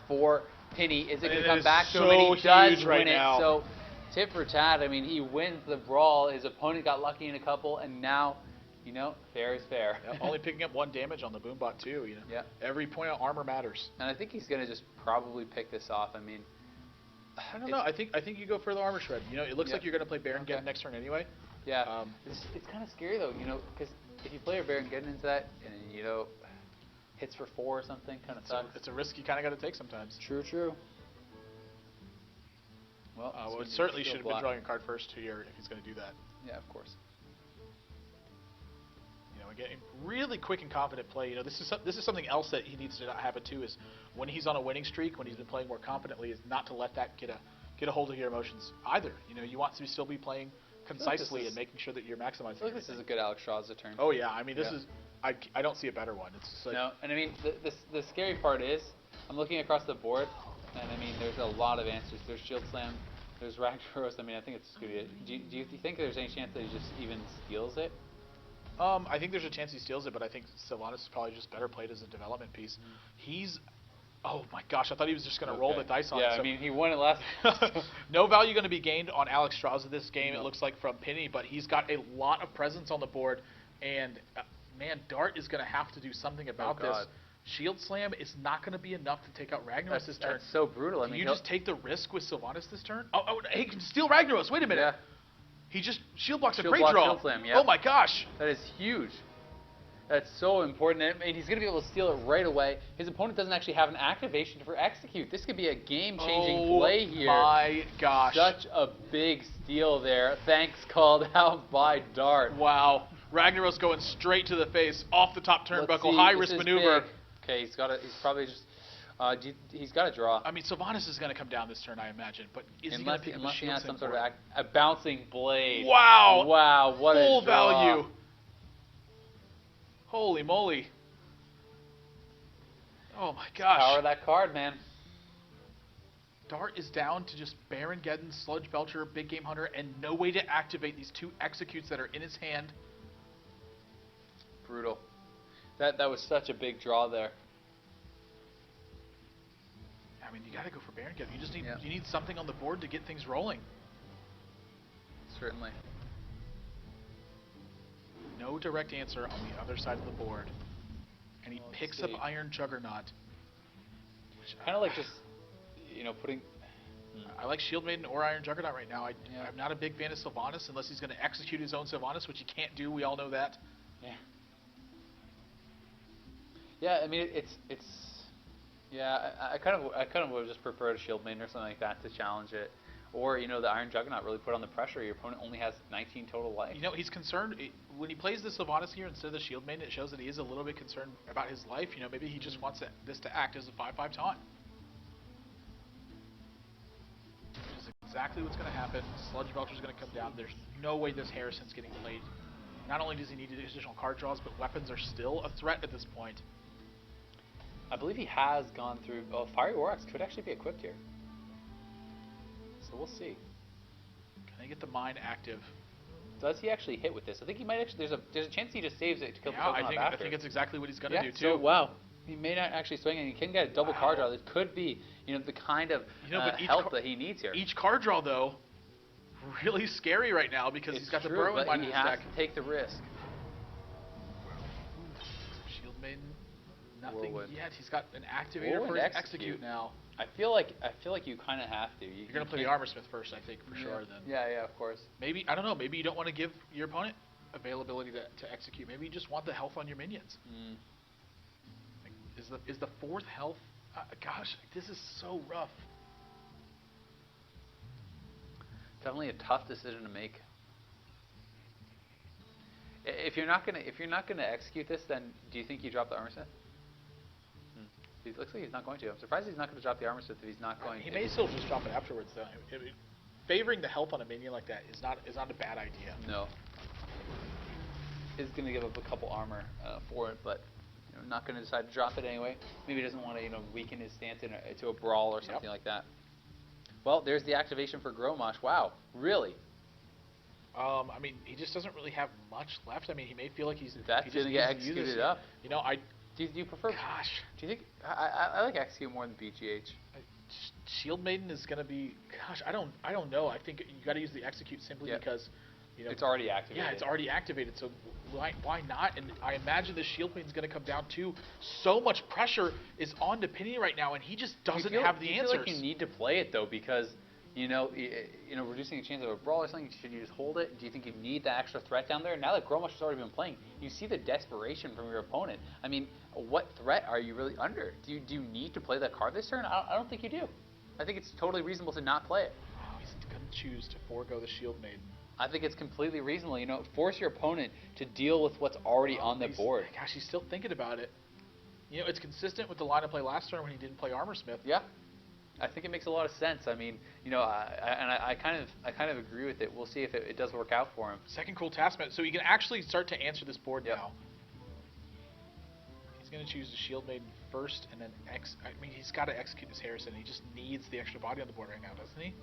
for Pini. Is it going to come back to him? And he does win it. So, tit for tat, I mean, he wins the Brawl. His opponent got lucky in a couple, and now, you know, fair is fair. Only picking up 1 damage on the Boombot, too. You know? Every point of armor matters. And I think he's going to just probably pick this off. I mean, I don't know. I think you go for the armor shred. You know, it looks like you're going to play Baron Geddon next turn anyway. Yeah. It's kind of scary though, you know, because if you play a Baron Geddon into that, and you know, hits for 4 or something, kind of sucks. It's a risk you kind of got to take sometimes. True. Well, it certainly should have been drawing a card first here if he's going to do that. Yeah, of course. You know, again, really quick and confident play. You know, this is something else that he needs to happen too. Is when he's on a winning streak, when he's been playing more confidently, is not to let that get a hold of your emotions either. You know, you want to still be playing concisely and making sure that you're maximizing. I feel like this is a good Alex Straw's turn. Oh yeah, I mean this is. I don't see a better one. It's just like, no, and I mean the scary part is I'm looking across the board, and I mean there's a lot of answers. There's Shield Slam, there's Ragnaros. I mean I think it's going to be. Do you think there's any chance that he just even steals it? I think there's a chance he steals it, but I think Sylvanas is probably just better played as a development piece. He's, oh my gosh, I thought he was just going to roll the dice on it. Yeah, I mean, he won it last. No value going to be gained on Alex Strauss in this game, it looks like, from Pini, but he's got a lot of presence on the board, and man, Dart is going to have to do something about this. Shield Slam is not going to be enough to take out Ragnaros this turn. That's so brutal. I mean, you just take the risk with Sylvanas this turn? Oh, he can steal Ragnaros. Wait a minute. Yeah. He just shield blocks a Shield great block, draw. Shield Slam, Oh my gosh. That is huge. That's so important. I mean, he's going to be able to steal it right away. His opponent doesn't actually have an activation for execute. This could be a game-changing play here. Oh my gosh. Such a big steal there. Thanks called out by Dart. Wow. Ragnaros going straight to the face, off the top turnbuckle, high-risk maneuver. Big. Okay, he's probably just, he's got to draw. I mean, Sylvanas is going to come down this turn, I imagine, but is he going to pick up a shield has some sort of a bouncing blade. Wow. Wow, what full a draw. value. Holy moly. Oh my gosh. Power of that card, man. Dart is down to just Baron Geddon, Sludge Belcher, Big Game Hunter, and no way to activate these 2 executes that are in his hand. Brutal. That was such a big draw there. I mean, you got to go for Baron Geddon. You just need you need something on the board to get things rolling. Certainly. No direct answer on the other side of the board. And he picks up Iron Juggernaut. Kind of like just, you know, putting... I like Shield Maiden or Iron Juggernaut right now. I'm not a big fan of Sylvanas unless he's going to execute his own Sylvanas, which he can't do. We all know that. Yeah. Yeah, I mean, it's yeah, I kind of would just prefer a Shield Maiden or something like that to challenge it. Or, you know, the Iron Juggernaut really put on the pressure. Your opponent only has 19 total life. You know, he's concerned. When he plays the Sylvanas here instead of the Shield Maiden, it shows that he is a little bit concerned about his life. You know, maybe he just wants this to act as a 5/5 taunt. Which is exactly what's going to happen. Sludge Belcher's going to come down. There's no way this Harrison's getting played. Not only does he need additional card draws, but weapons are still a threat at this point. I believe he has gone through... Oh, Fiery Aurochs could actually be equipped here. So we'll see. Can they get the mine active? Does he actually hit with this? I think he might actually... There's a chance he just saves it to kill the Pokemon after. I think it's exactly what he's going to do, too. So, wow. He may not actually swing, and he can get a double card draw. This could be, you know, the kind of help that he needs here. Each card draw, though, really scary right now because he's got the Burrowing Mine in his deck. He has to take the risk. Shield Maiden. Nothing Whirlwind. yet. He's got an activator Whirlwind for his execute. execute now. I feel like you kind of have to. You're gonna play the Armor Smith first, I think, for sure. Then. Yeah, of course. Maybe I don't know. Maybe you don't want to give your opponent availability to execute. Maybe you just want the health on your minions. Like, is the 4th health? Gosh, this is so rough. Definitely a tough decision to make. If you're not gonna execute this, then do you think you drop the Armor Smith? It looks like he's not going to. I'm surprised he's not going to drop the Armor Smith if he's not going. He may still just drop it afterwards, though. Favoring the health on a minion like that is not a bad idea. No. He's going to give up a couple armor for it, but not going to decide to drop it anyway. Maybe he doesn't want to weaken his stance into a brawl or something like that. Well, there's the activation for Gromosh. Wow, really? I mean, he just doesn't really have much left. I mean, he may feel like he's that's going to get executed up. Do you prefer? Gosh. Do you think I like execute more than BGH? Shield Maiden is going to be. Gosh, I don't know. I think you got to use the execute simply because. It's already activated. Yeah, it's already activated. So why not? And I imagine the Shield Maiden's going to come down too. So much pressure is on to Pini right now, and he just doesn't have the answers. I feel like you need to play it though because. Reducing a chance of a brawl or something, should you just hold it? Do you think you need that extra threat down there? Now that Gromosh has already been playing, you see the desperation from your opponent. I mean, what threat are you really under? Do you need to play that card this turn? I don't think you do. I think it's totally reasonable to not play it. Oh, he's going to choose to forego the Shield Maiden. I think it's completely reasonable. Force your opponent to deal with what's already on the board. Gosh, he's still thinking about it. It's consistent with the line of play last turn when he didn't play Armor Smith. Yeah. I think it makes a lot of sense. I mean, I kind of agree with it. We'll see if it does work out for him. Second Cruel Taskmaster, so he can actually start to answer this board now. He's going to choose the Shield Maiden first, and then he's got to execute this Harrison. He just needs the extra body on the board right now, doesn't he?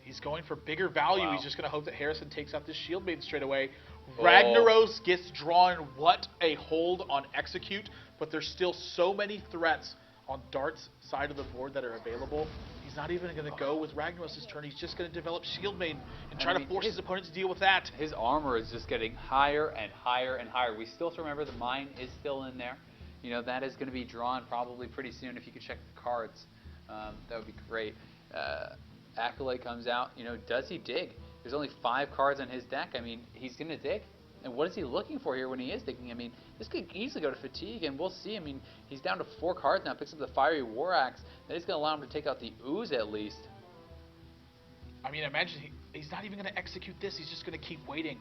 He's going for bigger value. Wow. He's just going to hope that Harrison takes out this Shield Maiden straight away. Ragnaros gets drawn. What a hold on execute, but there's still so many threats on Dart's side of the board that are available. He's not even going to go with Ragnaros' turn. He's just going to develop Shield Maiden and try to force his opponent to deal with that. His armor is just getting higher and higher and higher. We still have to remember the mine is still in there. That is going to be drawn probably pretty soon. If you could check the cards, that would be great. Acolyte comes out. Does he dig? There's only 5 cards on his deck. I mean, he's going to dig. And what is he looking for here when he is digging? I mean, this could easily go to fatigue, and we'll see. I mean, he's down to 4 cards now, picks up the Fiery War Axe. That is going to allow him to take out the Ooze at least. I mean, imagine he's not even going to execute this. He's just going to keep waiting.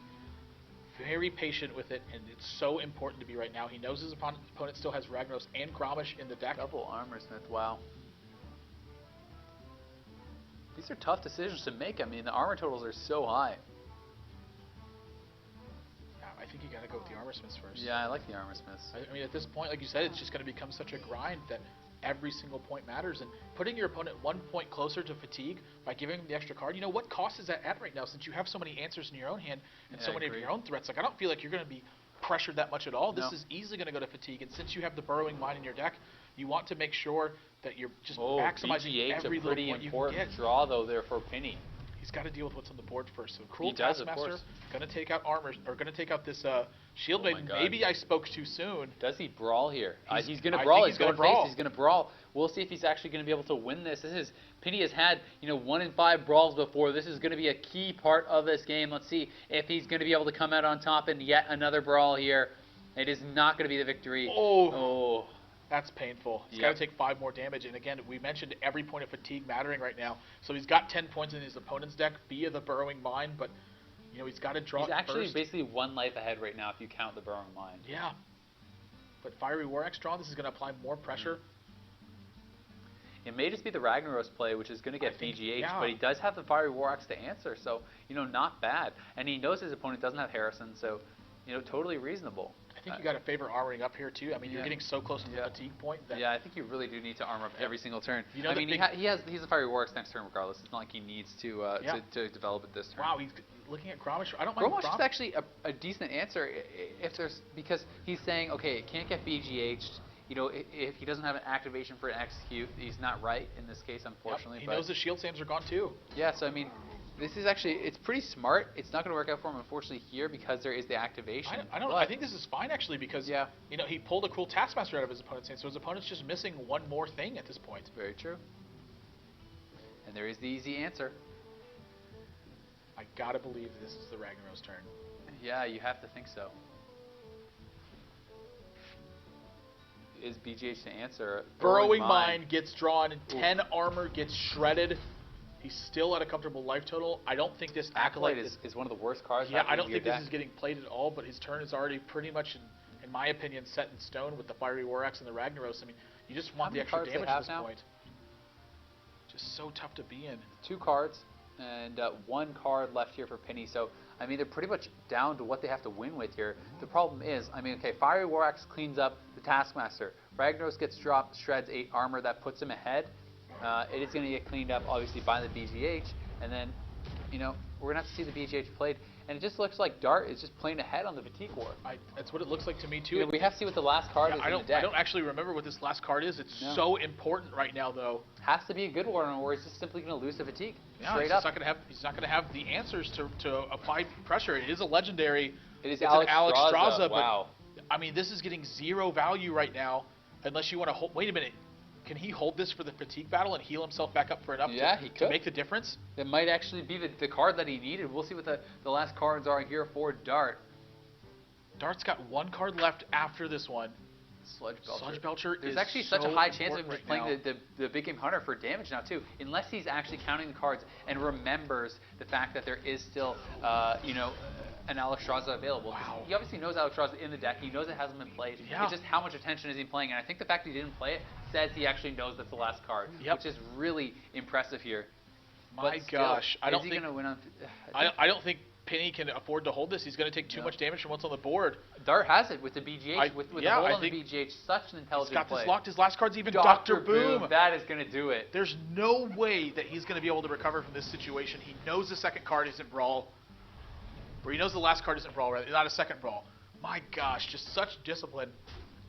Very patient with it, and it's so important to be right now. He knows his opponent still has Ragnaros and Gromosh in the deck. Double Armor Smith, wow. These are tough decisions to make. I mean, the armor totals are so high. I think you got to go with the Armor Smiths first. Yeah, I like the Armor Smiths. I mean, at this point, like you said, it's just going to become such a grind that every single point matters. And putting your opponent 1 point closer to fatigue by giving them the extra card, what cost is that at right now? Since you have so many answers in your own hand and so many of your own threats, like I don't feel like you're going to be pressured that much at all. This is easily going to go to fatigue. And since you have the Burrowing Mine in your deck, you want to make sure that you're just maximizing BGH, every little point you can get. Draw though there for Pini. He's got to deal with what's on the board first. So Cruel Taskmaster going to take out going to take out this Shield Maiden. Maybe I spoke too soon. Does he brawl here? He's going to brawl. He's going to brawl. We'll see if he's actually going to be able to win this. Pini has had 1 in 5 brawls before. This is going to be a key part of this game. Let's see if he's going to be able to come out on top in yet another brawl here. It is not going to be the victory. Oh. That's painful. He's got to take 5 more damage. And again, we mentioned every point of fatigue mattering right now. So he's got 10 points in his opponent's deck via the Burrowing Mine, but he's got to draw He's actually first. Basically 1 life ahead right now if you count the Burrowing Mine. Yeah. But Fiery War Axe draw, this is going to apply more pressure. It may just be the Ragnaros play, which is going to get BGH, but he does have the Fiery War Axe to answer, so, not bad. And he knows his opponent doesn't have Harrison, so, totally reasonable. I think you got to favor armoring up here too. I mean, you're getting so close to the fatigue point. That I think you really do need to armor up every single turn. I mean, he's a Fiery War Axe next turn regardless. It's not like he needs to develop it this turn. Wow, he's looking at Gromosh. I don't mind Gromosh is actually a decent answer because he's saying, okay, it can't get BGH'd. If he doesn't have an activation for an execute, he's not right in this case, unfortunately. He knows the shield saves are gone too. Yeah, so I mean, This is actually, it's pretty smart. It's not going to work out for him, unfortunately, here because there is the activation. I think this is fine, actually, because, yeah. you know, he pulled a cool Taskmaster out of his opponent's hand, so his opponent's just missing one more thing at this point. Very true. And there is the easy answer. I gotta believe this is the Ragnaros turn. Yeah, you have to think so. Is BGH to answer? Burrowing Mine gets drawn, 10 armor gets shredded. He's still at a comfortable life total. I don't think this Acolyte is one of the worst cards. Yeah, I don't think this is getting played at all, but his turn is already pretty much, in my opinion, set in stone with the Fiery War Axe and the Ragnaros. I mean, you just want the extra damage at this point. Just so tough to be in. 2 cards and 1 card left here for Pini. So, I mean, they're pretty much down to what they have to win with here. The problem is, I mean, okay, Fiery War Axe cleans up the Taskmaster. Ragnaros gets dropped, shreds 8 armor. That puts him ahead. It is going to get cleaned up, obviously, by the BGH. And then, you know, we're going to have to see the BGH played. And it just looks like Dart is just playing ahead on the Fatigue War. That's what it looks like to me, too. You know, we have to see what the last card is in the deck. I don't actually remember what this last card is. It's so important right now, though. Has to be a good one, or he's just simply going to lose the Fatigue. Yeah, straight up. He's not going to have the answers to apply pressure. It is a legendary. It's Alex Straza. Wow. But, I mean, this is getting 0 value right now, unless you want to hold. Wait a minute. Can he hold this for the Fatigue battle and heal himself back up for enough to make the difference? That might actually be the card that he needed. We'll see what the last cards are here for Dart. Dart's got 1 card left after this one. Sludge Belcher. Sludge Belcher There's actually such a high chance of him just playing the Big Game Hunter for damage now, too. Unless he's actually counting the cards and remembers the fact that there is still, you know, an Alexstrasza available. Wow. He obviously knows Alexstrasza in the deck. He knows it hasn't been played. Yeah. It's just how much attention is he playing. And I think the fact he didn't play it says he actually knows that's the last card, which is really impressive here. My gosh. I don't think going to win on... I don't think Pini can afford to hold this. He's going to take too much damage from what's on the board. Dart has it with the BGH. With the hold on the BGH, such an intelligent play. He's got play. this locked. His last card's even Dr. Boom. That is going to do it. There's no way that he's going to be able to recover from this situation. He knows the second card isn't Brawl. Or he knows the last card isn't Brawl, rather. Not a second Brawl. My gosh, just such discipline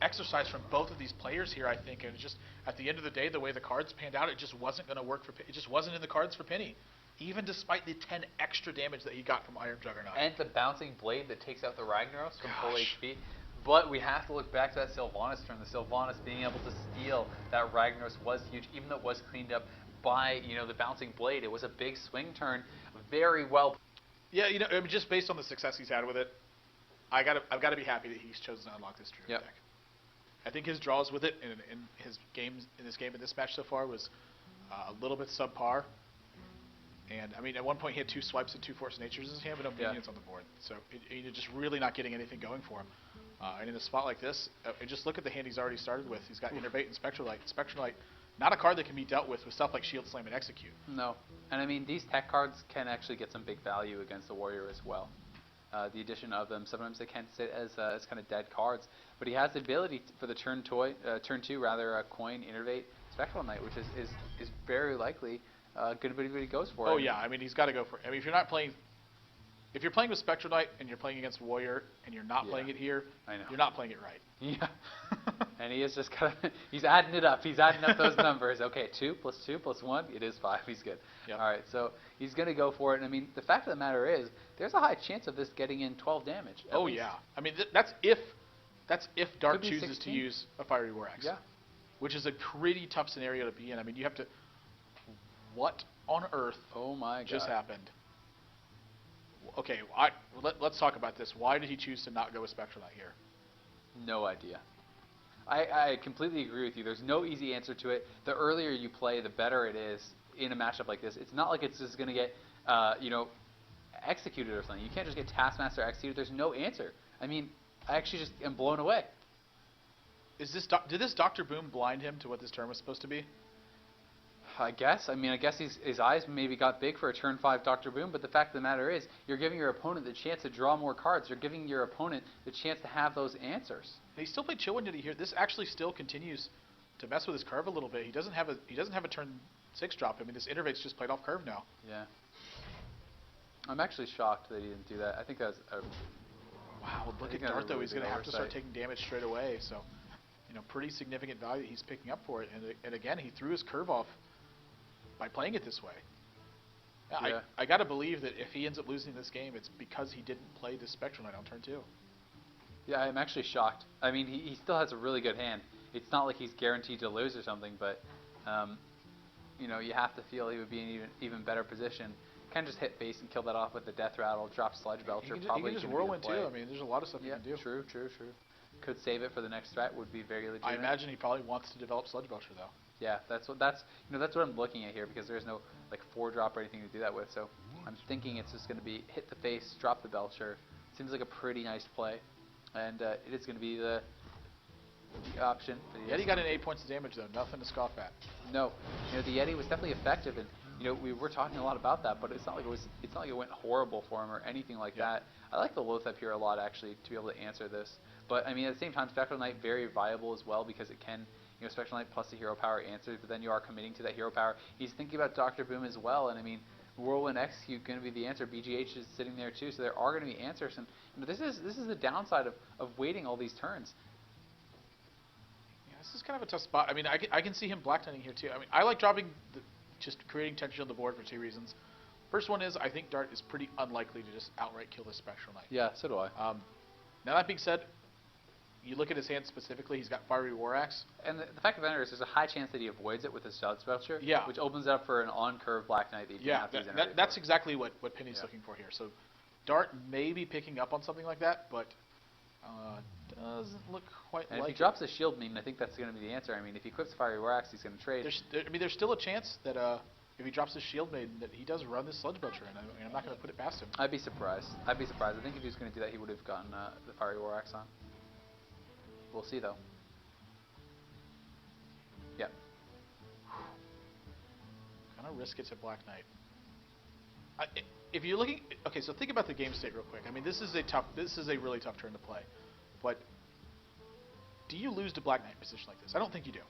exercise from both of these players here, I think. And it's just, at the end of the day, the way the cards panned out, it just wasn't going to work for Pini. It just wasn't in the cards for Pini. Even despite the 10 extra damage that he got from Iron Juggernaut. And the bouncing blade that takes out the Ragnaros from full HP. But we have to look back to that Sylvanas turn. The Sylvanas being able to steal that Ragnaros was huge, even though it was cleaned up by, you know, the bouncing blade. It was a big swing turn, very well. Yeah, you know, I mean, just based on the success he's had with it, I've got to be happy that he's chosen to unlock this Druid deck. I think his draws with it in his games in this match so far was a little bit subpar. And, I mean, at one point he had 2 swipes and 2 Force Natures in his hand, but no minions on the board. So, you're just really not getting anything going for him. And in a spot like this, and just look at the hand he's already started with. He's got Innervate and Spectralite. Spectralite, not a card that can be dealt with stuff like Shield Slam and Execute. No. And, I mean, these tech cards can actually get some big value against the Warrior as well. The addition of them, sometimes they can sit as kind of dead cards. But he has the ability for the turn 2, Coin, Innervate, Spectral Knight, which is very likely good what he goes for. Oh, yeah. I mean, he's got to go for it. I mean, if you're playing with Spectral Knight and you're playing against Warrior and you're not playing it here, you're not playing it right. Yeah. And he is just kind of, he's adding it up. He's adding up those numbers. Okay, 2 + 2 + 1, it is 5. He's good. Yep. All right, so he's going to go for it. And, I mean, the fact of the matter is, there's a high chance of this getting in 12 damage. Oh, yeah. I mean, that's if Dart chooses 16. to use a Fiery War Axe. Yeah. Which is a pretty tough scenario to be in. I mean, you have to... What on earth just happened? Okay, let's talk about this. Why did he choose to not go with Spectral Knight here? No idea. I completely agree with you. There's no easy answer to it. The earlier you play, the better it is in a matchup like this. It's not like it's just going to get, executed or something. You can't just get Taskmaster executed. There's no answer. I mean, I actually just am blown away. Did this Dr. Boom blind him to what this turn was supposed to be? I guess. I mean, I guess his eyes maybe got big for a turn 5 Dr. Boom, but the fact of the matter is, you're giving your opponent the chance to draw more cards. You're giving your opponent the chance to have those answers. He still played Chill Wind here. This actually still continues to mess with his curve a little bit. He doesn't have a turn 6 drop. I mean, this Innervate's just played off curve now. Yeah. I'm actually shocked that he didn't do that. I think that's a... Wow, look at Dart, though. He's going to have to start taking damage straight away. So, pretty significant value he's picking up for it. And again, he threw his curve off by playing it this way. Yeah. I got to believe that if he ends up losing this game, it's because he didn't play the Spectral Knight on turn 2. Yeah, I'm actually shocked. I mean, he still has a really good hand. It's not like he's guaranteed to lose or something, but, you know, you have to feel he would be in an even better position. Can just hit base and kill that off with the Death Rattle, drop Sludge Belcher. He probably can just gonna be the Whirlwind play. too. I mean, there's a lot of stuff he can do. True. Could save it for the next threat. Would be very legitimate. I imagine he probably wants to develop Sludge Belcher though. Yeah, that's what I'm looking at here because there's no like 4-drop or anything to do that with. So I'm thinking it's just going to be hit the face, drop the Belcher. Seems like a pretty nice play, and it is going to be the option. Yeti got an 8 points of damage though, nothing to scoff at. No, you know the Yeti was definitely effective, and you know we were talking a lot about that, but it's not like it went horrible for him or anything like that. I like the Loatheb here a lot actually to be able to answer this, but I mean at the same time Spectral Knight very viable as well because it can. You know, Spectral Knight plus the hero power answers, but then you are committing to that hero power. He's thinking about Dr. Boom as well, and I mean, Whirlwind Execute going to be the answer. BGH is sitting there too, so there are going to be answers. And you know, this is the downside of waiting all these turns. Yeah, this is kind of a tough spot. I mean, I can see him Black Knighting here too. I mean, I like dropping, just creating tension on the board for 2 reasons. First one is I think Dart is pretty unlikely to just outright kill this Spectral Knight. Yeah, so do I. Now that being said, you look at his hand specifically, he's got Fiery War Axe. And the fact of the matter is there's a high chance that he avoids it with his Sludge Belcher, which opens it up for an on-curve Black Knight that you can have that's exactly what Pini's looking for here. So Dart may be picking up on something like that, but doesn't look quite and like if he drops a Shield Maiden, I think that's going to be the answer. I mean, if he equips Fiery War Axe, he's going to trade. There's still a chance that if he drops his Shield Maiden, that he does run this Sludge Belcher, and I'm not going to put it past him. I'd be surprised. I think if he was going to do that, he would have gotten the Fiery War Axe on. We'll see, though. Yep. Gonna risk it to Black Knight. If you're looking, okay, so think about the game state real quick. I mean, this is a really tough turn to play. But do you lose to Black Knight in a position like this? I don't think you do.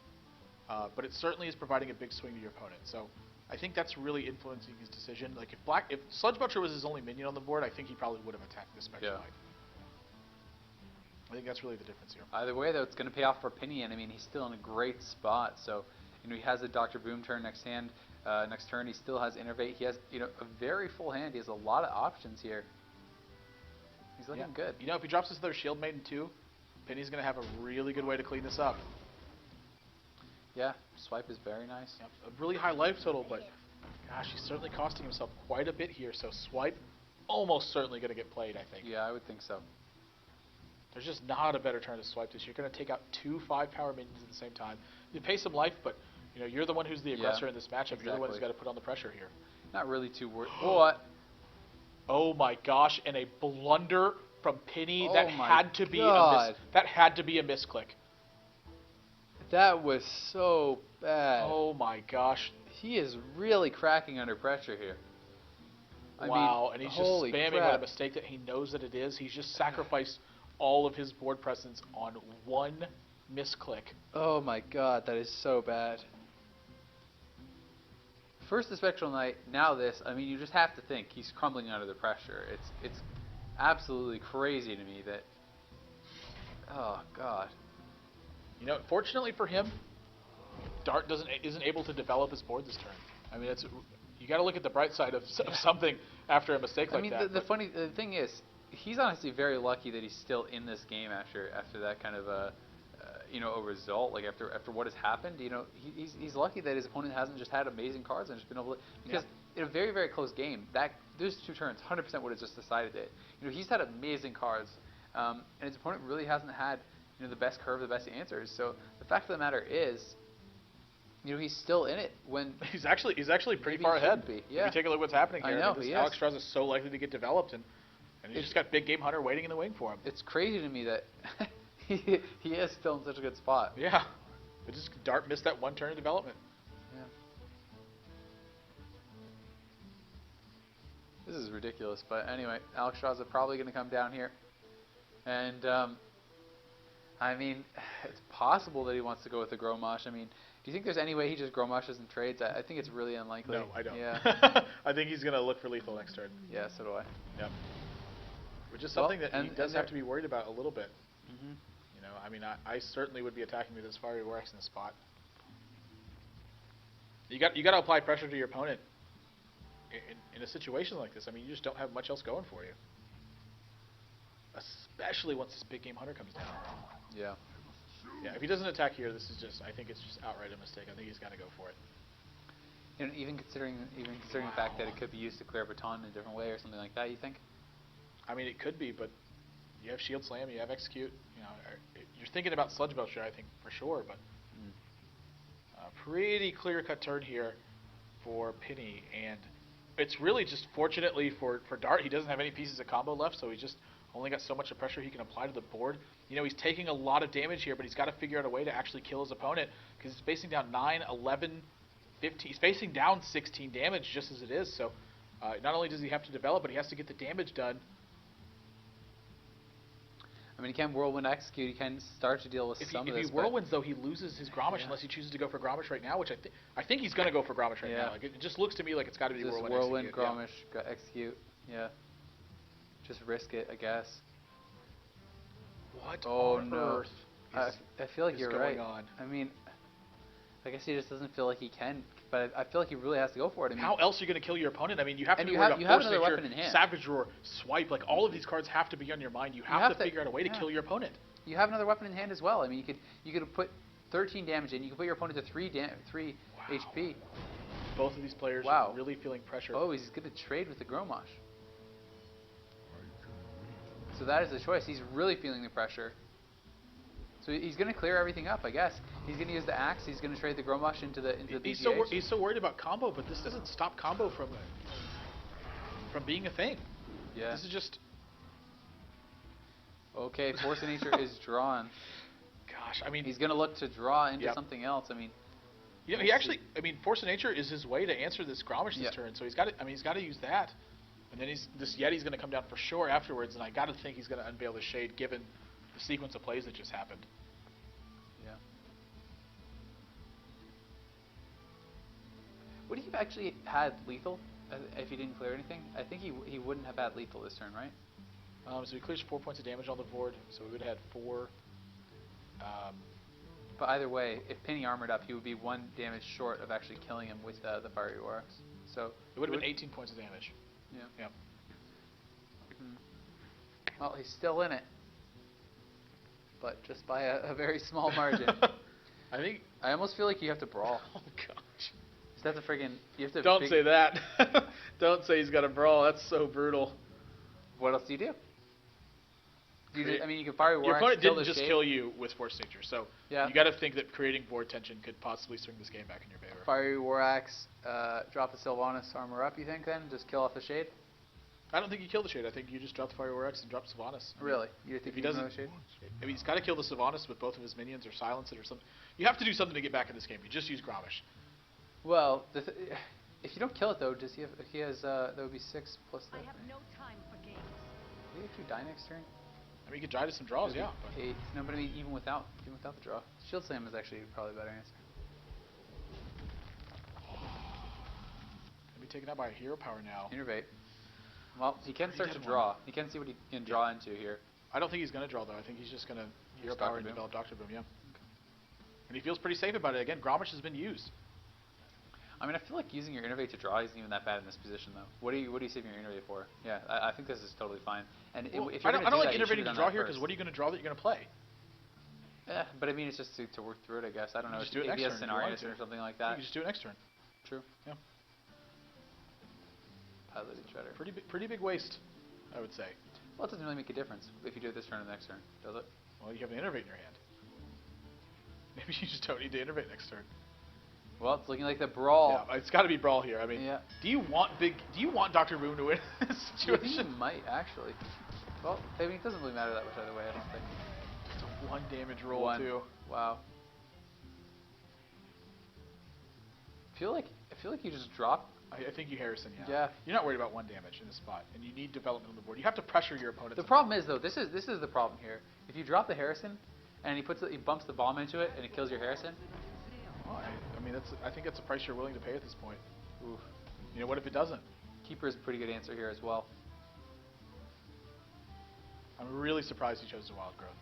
But it certainly is providing a big swing to your opponent. So I think that's really influencing his decision. Like if Sludge Belcher was his only minion on the board, I think he probably would have attacked this Spectral Knight. I think that's really the difference here. Either way, though, it's going to pay off for Pini, and I mean, he's still in a great spot. So, you know, he has a Dr. Boom turn next turn. He still has Innervate. He has, you know, a very full hand. He has a lot of options here. He's looking good. You know, if he drops this other Shield Maiden too, Pini's going to have a really good way to clean this up. Yeah, Swipe is very nice. Yep, a really high life total, but gosh, he's certainly costing himself quite a bit here. So Swipe, almost certainly going to get played, I think. Yeah, I would think so. There's just not a better turn to Swipe this. You're going to take out 2 5-power minions at the same time. You pay some life, but you know you're the one who's the aggressor in this matchup. Exactly. You're the one who's got to put on the pressure here. Not really too worried. What? Oh my gosh! And a blunder from Pini. That had to be a misclick. That was so bad. Oh my gosh! He is really cracking under pressure here. Wow! And he's just spamming what a mistake that he knows that it is. He's just sacrificed all of his board presence on one misclick. Oh my god, that is so bad. First the Spectral Knight, now this. I mean, you just have to think he's crumbling under the pressure. It's absolutely crazy to me that. Oh god. You know, fortunately for him, Dart isn't able to develop his board this turn. I mean, you got to look at the bright side of something after a mistake like that. I mean, the thing is, he's honestly very lucky that he's still in this game after that kind of a result. Like after what has happened, you know, he's lucky that his opponent hasn't just had amazing cards and just been able to, because in a very, very close game, those 2 turns 100% would have just decided it. You know, he's had amazing cards, and his opponent really hasn't had, you know, the best curve, the best answers. So the fact of the matter is, you know, he's still in it when he's actually pretty far ahead. Yeah. If you take a look at what's happening here, I know, Alex Strauss is so likely to get developed, and he's just got Big Game Hunter waiting in the wing for him. It's crazy to me that he is still in such a good spot. Yeah. But just Dart missed that 1 turn of development. Yeah. This is ridiculous, but anyway, Alex Strauss is probably going to come down here. And, I mean, it's possible that he wants to go with the Gromosh. I mean, do you think there's any way he just Gromoshes and trades? I think it's really unlikely. No, I don't. Yeah. I think he's going to look for lethal next turn. Yeah, so do I. Yep. Which is something that he does have to be worried about a little bit. Mm-hmm. You know, I mean, I certainly would be attacking with this Fiery War Axe in this spot. You got to apply pressure to your opponent. in a situation like this, I mean, you just don't have much else going for you. Especially once this big game hunter comes down. Yeah. Yeah, if he doesn't attack here, this is just, I think it's just outright a mistake. I think he's got to go for it. You know, even considering the fact that it could be used to clear a baton in a different way or something like that, you think? I mean, it could be, but you have Shield Slam, you have Execute. You know, you're thinking about Sludge Belcher, I think, for sure, but pretty clear-cut turn here for Pini, and it's really just fortunately for Dart, he doesn't have any pieces of combo left, so he just only got so much of pressure he can apply to the board. You know, he's taking a lot of damage here, but he's got to figure out a way to actually kill his opponent, because he's facing down 9, 11, 15. He's facing down 16 damage just as it is, so not only does he have to develop, but he has to get the damage done. I mean, he can Whirlwind Execute, he can start to deal with some of this. If he Whirlwinds, though, he loses his Grommash unless he chooses to go for Grommash right now, which I think he's going to go for Grommash right now. Like, it just looks to me like it's got to be just Whirlwind Execute. Grommash, Execute, yeah. Just risk it, I guess. What on earth I feel like you're right. On? I mean, I guess he just doesn't feel like he can, but I feel like he really has to go for it. I mean, how else are you going to kill your opponent? I mean, you have to be worried about Force another Nature, weapon in hand. Savage Roar, Swipe. Like, all of these cards have to be on your mind. You have to figure out a way to kill your opponent. You have another weapon in hand as well. I mean, you could put 13 damage in. You could put your opponent to 3 HP. Both of these players are really feeling pressure. Oh, he's going to trade with the Grommash. So that is the choice. He's really feeling the pressure. So he's going to clear everything up, I guess. He's going to use the Axe. He's going to trade the Grommash into the BGH. He's so worried about combo, but this doesn't stop combo from being a thing. Yeah. This is just... Okay, Force of Nature is drawn. Gosh, I mean... He's going to look to draw into something else. I mean... You know, he actually... I mean, Force of Nature is his way to answer this Grommash this turn, so he's got to... I mean, he's got to use that. And then this Yeti's going to come down for sure afterwards, and I got to think he's going to unveil the Shade, given the sequence of plays that just happened. Yeah. Would he have actually had lethal if he didn't clear anything? I think he wouldn't have had lethal this turn, right? So he clears 4 points of damage on the board, so we would have had 4. But either way, if Pini armored up, he would be 1 damage short of actually killing him with the Fiery War Axe. So it would have been 18 points of damage. Yeah. Yeah. Well, he's still in it, but just by a very small margin. I almost feel like you have to brawl. Oh gosh. Is that the friggin'? You have to. Don't say that. Don't say he's got a brawl. That's so brutal. What else do you do? I mean, you can Fiery War Axe. Your opponent didn't just kill you with Force Nature, so you got to think that creating board tension could possibly swing this game back in your favor. Fiery War Axe, drop the Sylvanas, armor up. You think then just kill off the Shade? I don't think you kill the Shade. I think you just drop the Fiery War Axe and drop Sylvanas. Really? You think if he doesn't? The Shade? I mean, he's got to kill the Sylvanas with both of his minions or silence it or something. You have to do something to get back in this game. You just use Grommash. Well, if you don't kill it though, does he have? He has. That would be 6 plus. I have no time for games. Did he actually die next turn? I mean, you could try to some draws, yeah. 8. No, but I mean, even without the draw, Shield Slam is actually probably a better answer. Be taken out by a hero power now. Innervate. Well, he can start to draw. He can see what he can draw into here. I don't think he's going to draw, though. I think he's just going to hero power and develop Dr. Boom, yeah. Okay. And he feels pretty safe about it. Again, Grommash has been used. I mean, I feel like using your Innervate to draw isn't even that bad in this position, though. What are you saving your Innervate for? Yeah, I think this is totally fine. And well, if you're I don't like innervating to draw here, because what are you going to draw that you're going to play? Yeah, but I mean, it's just to work through it, I guess. I don't know. Just do it next turn. If scenarios or something like that. You can just do it next turn. True. Yeah. Piloted Shredder. Pretty big waste, I would say. Well, it doesn't really make a difference if you do it this turn or the next turn, does it? Well, you have an Innervate in your hand. Maybe you just don't need to Innervate next turn. Well, it's looking like the Brawl. Yeah, it's got to be Brawl here. I mean, do you want Dr. Boom to win this situation? I think he might, actually. Well, I mean, it doesn't really matter that much either way, I don't think. It's a 1 damage roll, too. Wow. I feel like you just drop. I think you Harrison, yeah. You're not worried about 1 damage in this spot, and you need development on the board. You have to pressure your opponent. The problem is, though, this is the problem here. If you drop the Harrison, and he bumps the bomb into it, and it kills your Harrison. Well, I mean, I think that's a price you're willing to pay at this point. Oof. You know, what if it doesn't? Keeper is a pretty good answer here as well. I'm really surprised he chose the Wild Growth,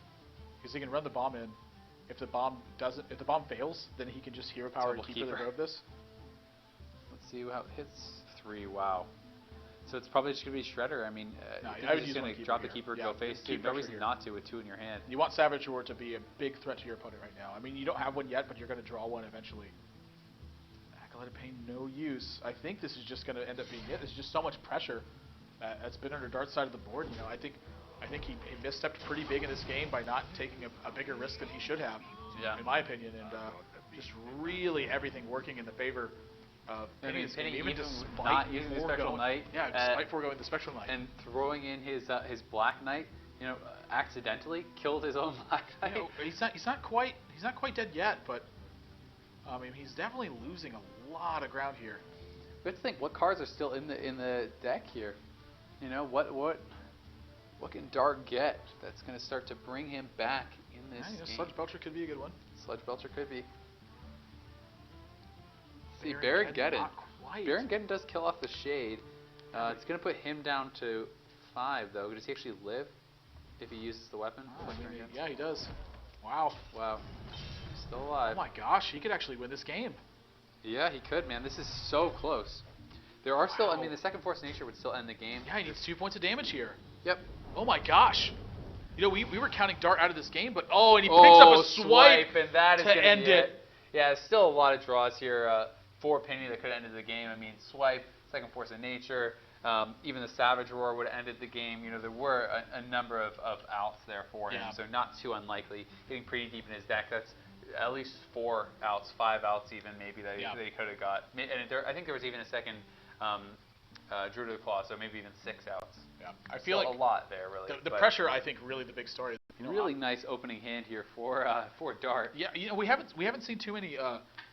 because he can run the bomb in. If the bomb fails, then he can just hero power and Keeper the Grove this. Let's see how it hits. 3. Wow. So it's probably just going to be Shredder. I mean, No, I think I would he's use just one going to keeper drop the here. keeper, Yeah, go face keep 2. No pressure reason here. not to with 2 in your hand. You want Savage Roar to be a big threat to your opponent right now. I mean, you don't have one yet, but you're going to draw one eventually. Acolyte of Pain, no use. I think this is just going to end up being it. There's just so much pressure that's been under Dart's side of the board. You know, I think he misstepped pretty big in this game by not taking a bigger risk than he should have, in my opinion, and just really everything working in the favor of Pini this game. Even despite not using the Spectral Knight. Yeah, despite foregoing the Spectral Knight. And throwing in his Black Knight, you know, accidentally killed his own Black Knight. You know, he's not quite dead yet, but I mean, he's definitely losing a lot of ground here. Let's think, what cards are still in the deck here? You know, what can Dart get that's going to start to bring him back in this game? Sludge Belcher could be a good one. Sludge Belcher could be. See, Baron Baron Geddon does kill off the Shade. It's going to put him down to 5, though. Does he actually live if he uses the weapon? Yeah, he does. Wow. Wow. Still alive. Oh my gosh, he could actually win this game. Yeah, he could, man. This is so close. There are still, I mean, the second Force of Nature would still end the game. Yeah, he needs 2 points of damage here. Yep. Oh my gosh. You know, we were counting Dart out of this game, but and he picks up a swipe and that is to end it. Yeah, there's still a lot of draws here for Pini that could have ended the game. I mean, swipe, second Force of Nature, even the Savage Roar would have ended the game. You know, there were a number of outs there for him, so not too unlikely. Getting pretty deep in his deck, that's at least 4 outs, 5 outs even maybe that they could have got. And I think there was even a second Druid of the Claw, so maybe even 6 outs. Yeah, I feel like a lot there, really. The pressure, I think, really the big story. You know, really nice opening hand here for Dart. Yeah, you know, we haven't seen too many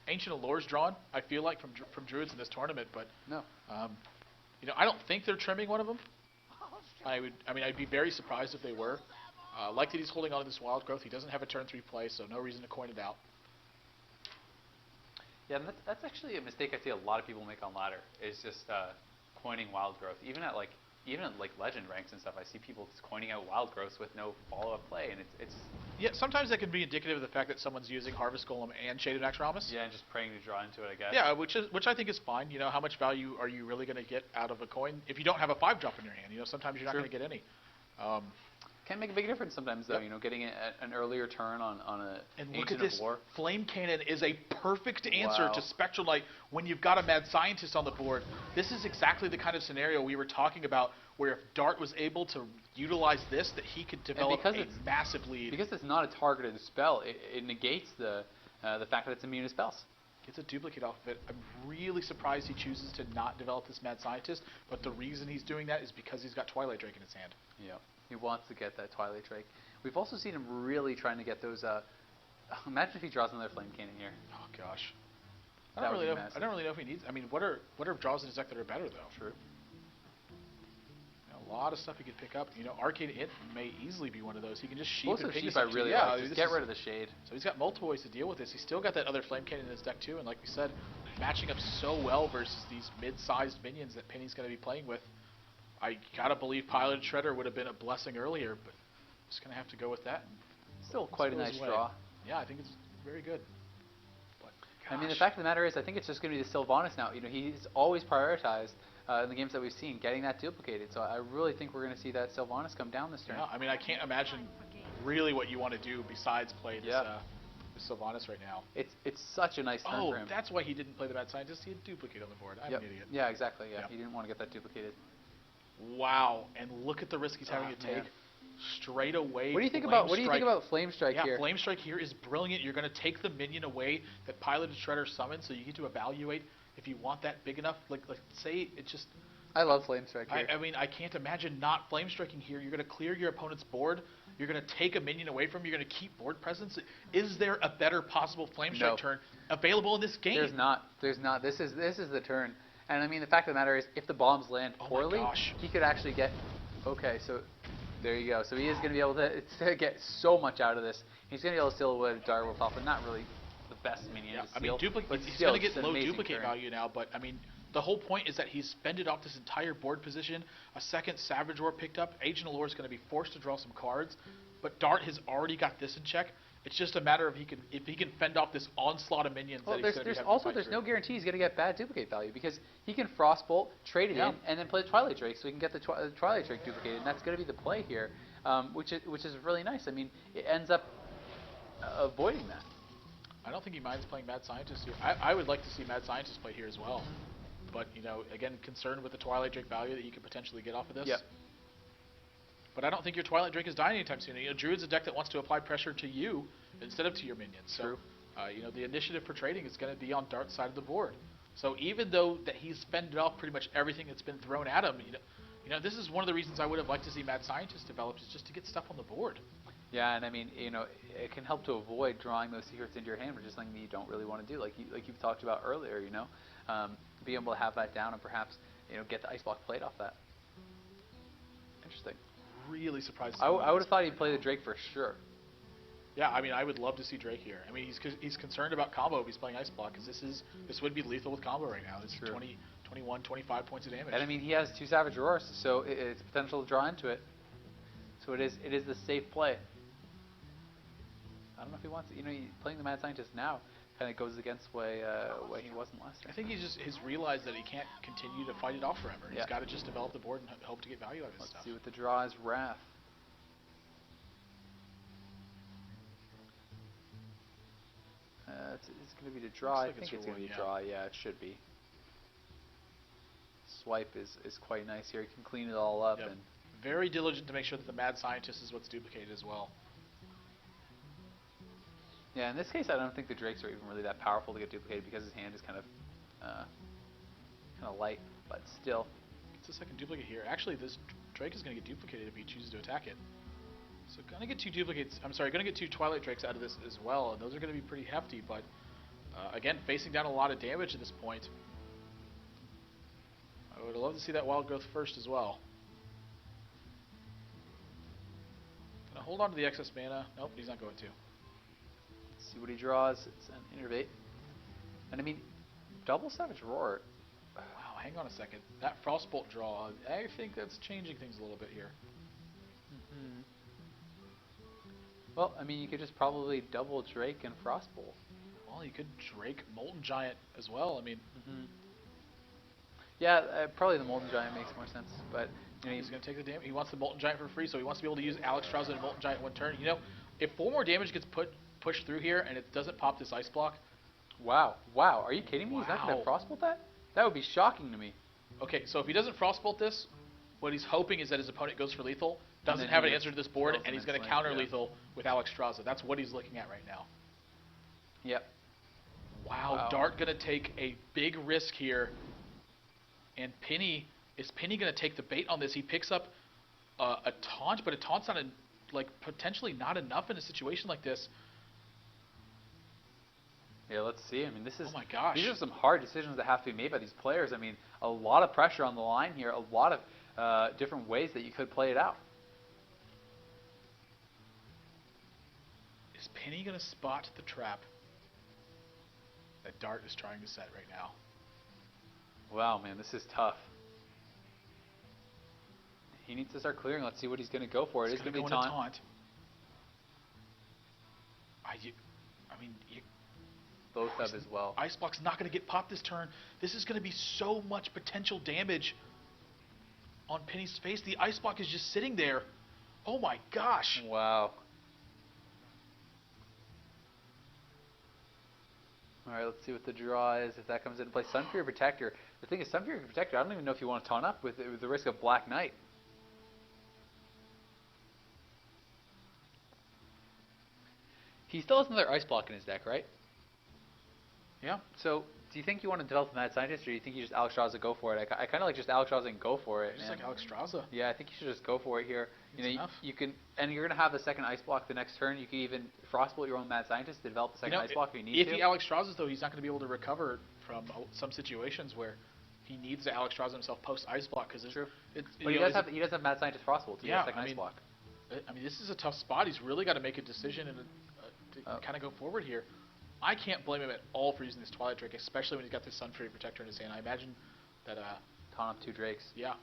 Ancient Allures drawn. I feel like from Druids in this tournament, but no, you know, I don't think they're trimming one of them. I'd be very surprised if they were. Like that he's holding on to this Wild Growth. He doesn't have a turn 3 play, so no reason to coin it out. Yeah, and that's actually a mistake I see a lot of people make on ladder. Is just coining Wild Growth, even at legend ranks and stuff. I see people just coining out Wild Growths with no follow-up play, and it's yeah. Sometimes that can be indicative of the fact that someone's using Harvest Golem and Shaded Naxxramas. Yeah, and just praying to draw into it, I guess. Yeah, which I think is fine. You know, how much value are you really going to get out of a coin if you don't have a 5-drop in your hand? You know, sometimes you're not going to get any. Can make a big difference sometimes, though. You know, getting an earlier turn on a and look Ancient at this. of War. Flame Cannon is a perfect answer to Spectral Knight when you've got a Mad Scientist on the board. This is exactly the kind of scenario we were talking about, where if Dart was able to utilize this, that he could develop a massive lead. Because it's not a targeted spell, it negates the fact that it's immune to spells. Gets a duplicate off of it. I'm really surprised he chooses to not develop this Mad Scientist, but the reason he's doing that is because he's got Twilight Drake in his hand. Yeah. He wants to get that Twilight Drake. We've also seen him really trying to get those. Imagine if he draws another Flame Cannon here. Oh gosh. I don't really know if he needs. I mean, what are draws in his deck that are better though? True. A lot of stuff he could pick up. You know, Arcane Hit may easily be one of those. He can just sheep also and ping sheep I really like. Just get rid of the Shade. So he's got multiple ways to deal with this. He's still got that other Flame Cannon in his deck too, and like we said, matching up so well versus these mid-sized minions that Pini's going to be playing with. I gotta believe Pilot Shredder would have been a blessing earlier, but just gonna have to go with that. Still quite a nice draw. Yeah, I think it's very good. But I mean, the fact of the matter is, I think it's just gonna be the Sylvanas now. You know, he's always prioritized in the games that we've seen getting that duplicated. So I really think we're gonna see that Sylvanas come down this turn. Yeah, I mean, I can't imagine really what you want to do besides play this. This Sylvanas right now. It's such a nice turn for him. That's why he didn't play the Mad Scientist. He had duplicate on the board. I'm an idiot. Yeah, exactly. Yeah, he didn't want to get that duplicated. Wow, and look at the risk he's having to take. Straight away. What do you think about Flame Strike here? Yeah, Flame Strike here is brilliant. You're going to take the minion away that Piloted Shredder summons, so you get to evaluate if you want that big enough. Like say it just. I love Flame Strike here. I mean, I can't imagine not Flame Striking here. You're going to clear your opponent's board. You're going to take a minion away from him. You're going to keep board presence. Is there a better possible Flame Strike turn available in this game? There's not. There's not. This is the turn. And I mean, the fact of the matter is, if the bombs land poorly, he could actually get. Okay, so there you go. So he is going to be able to get so much out of this. He's going to be able to steal away Direwolf off, but not really the best minion. Yeah, I mean, he's going to get low duplicate value now, but I mean, the whole point is that he's fended off this entire board position. A second Savage Roar picked up. Agent Allure is going to be forced to draw some cards, but Dart has already got this in check. It's just a matter of if he can fend off this onslaught of minions Well, that he's going to have there's no guarantee he's going to get bad duplicate value because he can Frostbolt, trade it in, and then play the Twilight Drake so he can get the Twilight Drake duplicated, and that's going to be the play here, which is really nice. I mean, it ends up avoiding that. I don't think he minds playing Mad Scientist here. I would like to see Mad Scientist play here as well. But, again, concerned with the Twilight Drake value that you could potentially get off of this. Yep. But I don't think your Twilight Drake is dying anytime soon. Druid's a deck that wants to apply pressure to you instead of to your minions. So, True. The initiative for trading is going to be on Dart's side of the board. So even though that he's fended off pretty much everything that's been thrown at him, this is one of the reasons I would have liked to see Mad Scientist developed is just to get stuff on the board. Yeah, and I mean, it can help to avoid drawing those secrets into your hand, which is something that you don't really want to do, like you've talked about earlier. Being able to have that down and perhaps get the ice block played off that. Interesting. Really surprised. I would have thought he'd play the Drake for sure. Yeah, I mean, I would love to see Drake here. I mean, he's concerned about combo if he's playing ice block because this would be lethal with combo right now. This is 20, 21, 25 points of damage. And I mean, he has 2 Savage Roars, so it's potential to draw into it. So it is the safe play. I don't know if he wants playing the Mad Scientist now kind of goes against way he wasn't last time. I think he's realized that he can't continue to fight it off forever. He's got to just develop the board and hope to get value out of his stuff. Let's see what the draw is. Wrath. It's going to be the draw. I think it's going to be a draw. Yeah, it should be. Swipe is quite nice here. You can clean it all up. Yep. And very diligent to make sure that the Mad Scientist is what's duplicated as well. Yeah, in this case, I don't think the Drakes are even really that powerful to get duplicated because his hand is kind of light, but still. It's a second duplicate here. Actually, this Drake is going to get duplicated if he chooses to attack it. So going to get 2 duplicates. I'm sorry, going to get 2 Twilight Drakes out of this as well, and those are going to be pretty hefty. But again, facing down a lot of damage at this point. I would love to see that Wild Growth first as well. Going to hold on to the excess mana. Nope, he's not going to. See what he draws. It's an Innervate. And I mean, double Savage Roar. Wow, hang on a second. That Frostbolt draw, I think that's changing things a little bit here. Well, I mean, you could just probably double Drake and Frostbolt. Well, you could Drake Molten Giant as well. I mean, yeah, probably the Molten Giant makes more sense. But he's going to take the damage. He wants the Molten Giant for free, so he wants to be able to use Alexstrasza and Molten Giant one turn. If 4 more damage gets pushed through here and it doesn't pop this ice block. Wow, are you kidding me? Wow. He's not going to Frostbolt that? That would be shocking to me. Okay, so if he doesn't Frostbolt this, what he's hoping is that his opponent goes for lethal, doesn't have an answer to this board, and he's going to counter lethal with Alexstrasza. That's what he's looking at right now. Yep. Wow. Dart going to take a big risk here. And Pini, is Pini going to take the bait on this? He picks up a taunt, but a taunt's not potentially not enough in a situation like this. Yeah, let's see. I mean, this is. Oh my gosh. These are some hard decisions that have to be made by these players. I mean, a lot of pressure on the line here. A lot of different ways that you could play it out. Is Pini going to spot the trap that Dart is trying to set right now? Wow, man, this is tough. He needs to start clearing. Let's see what he's going to go for. It is going to be taunt. Both have as well. Ice Block's not going to get popped this turn. This is going to be so much potential damage on Pini's face. The Ice Block is just sitting there. Oh my gosh. Wow. All right, let's see what the draw is. If that comes into play, Sunfury Protector. The thing is, Sunfury Protector, I don't even know if you want to taunt up with the risk of Black Knight. He still has another Ice Block in his deck, right? Yeah. So, do you think you want to develop Mad Scientist, or do you think you just Alexstrasza go for it? I kind of like just Alexstrasza and go for it. Just like Alexstrasza. Yeah, I think you should just go for it here. Enough. You can, and you're gonna have the second Ice Block the next turn. You can even Frostbolt your own Mad Scientist to develop the second Ice Block if you need if to. If he Alexstrazzas, though, he's not going to be able to recover from some situations where he needs to Alexstrasza himself post Ice Block because it's true. But he does have Mad Scientist Frostbolt to get a second Ice Block. I mean, this is a tough spot. He's really got to make a decision and to kind of go forward here. I can't blame him at all for using this Twilight Drake, especially when he's got this Sunfury Protector in his hand. I imagine that... Taunt up 2 Drakes. Yeah.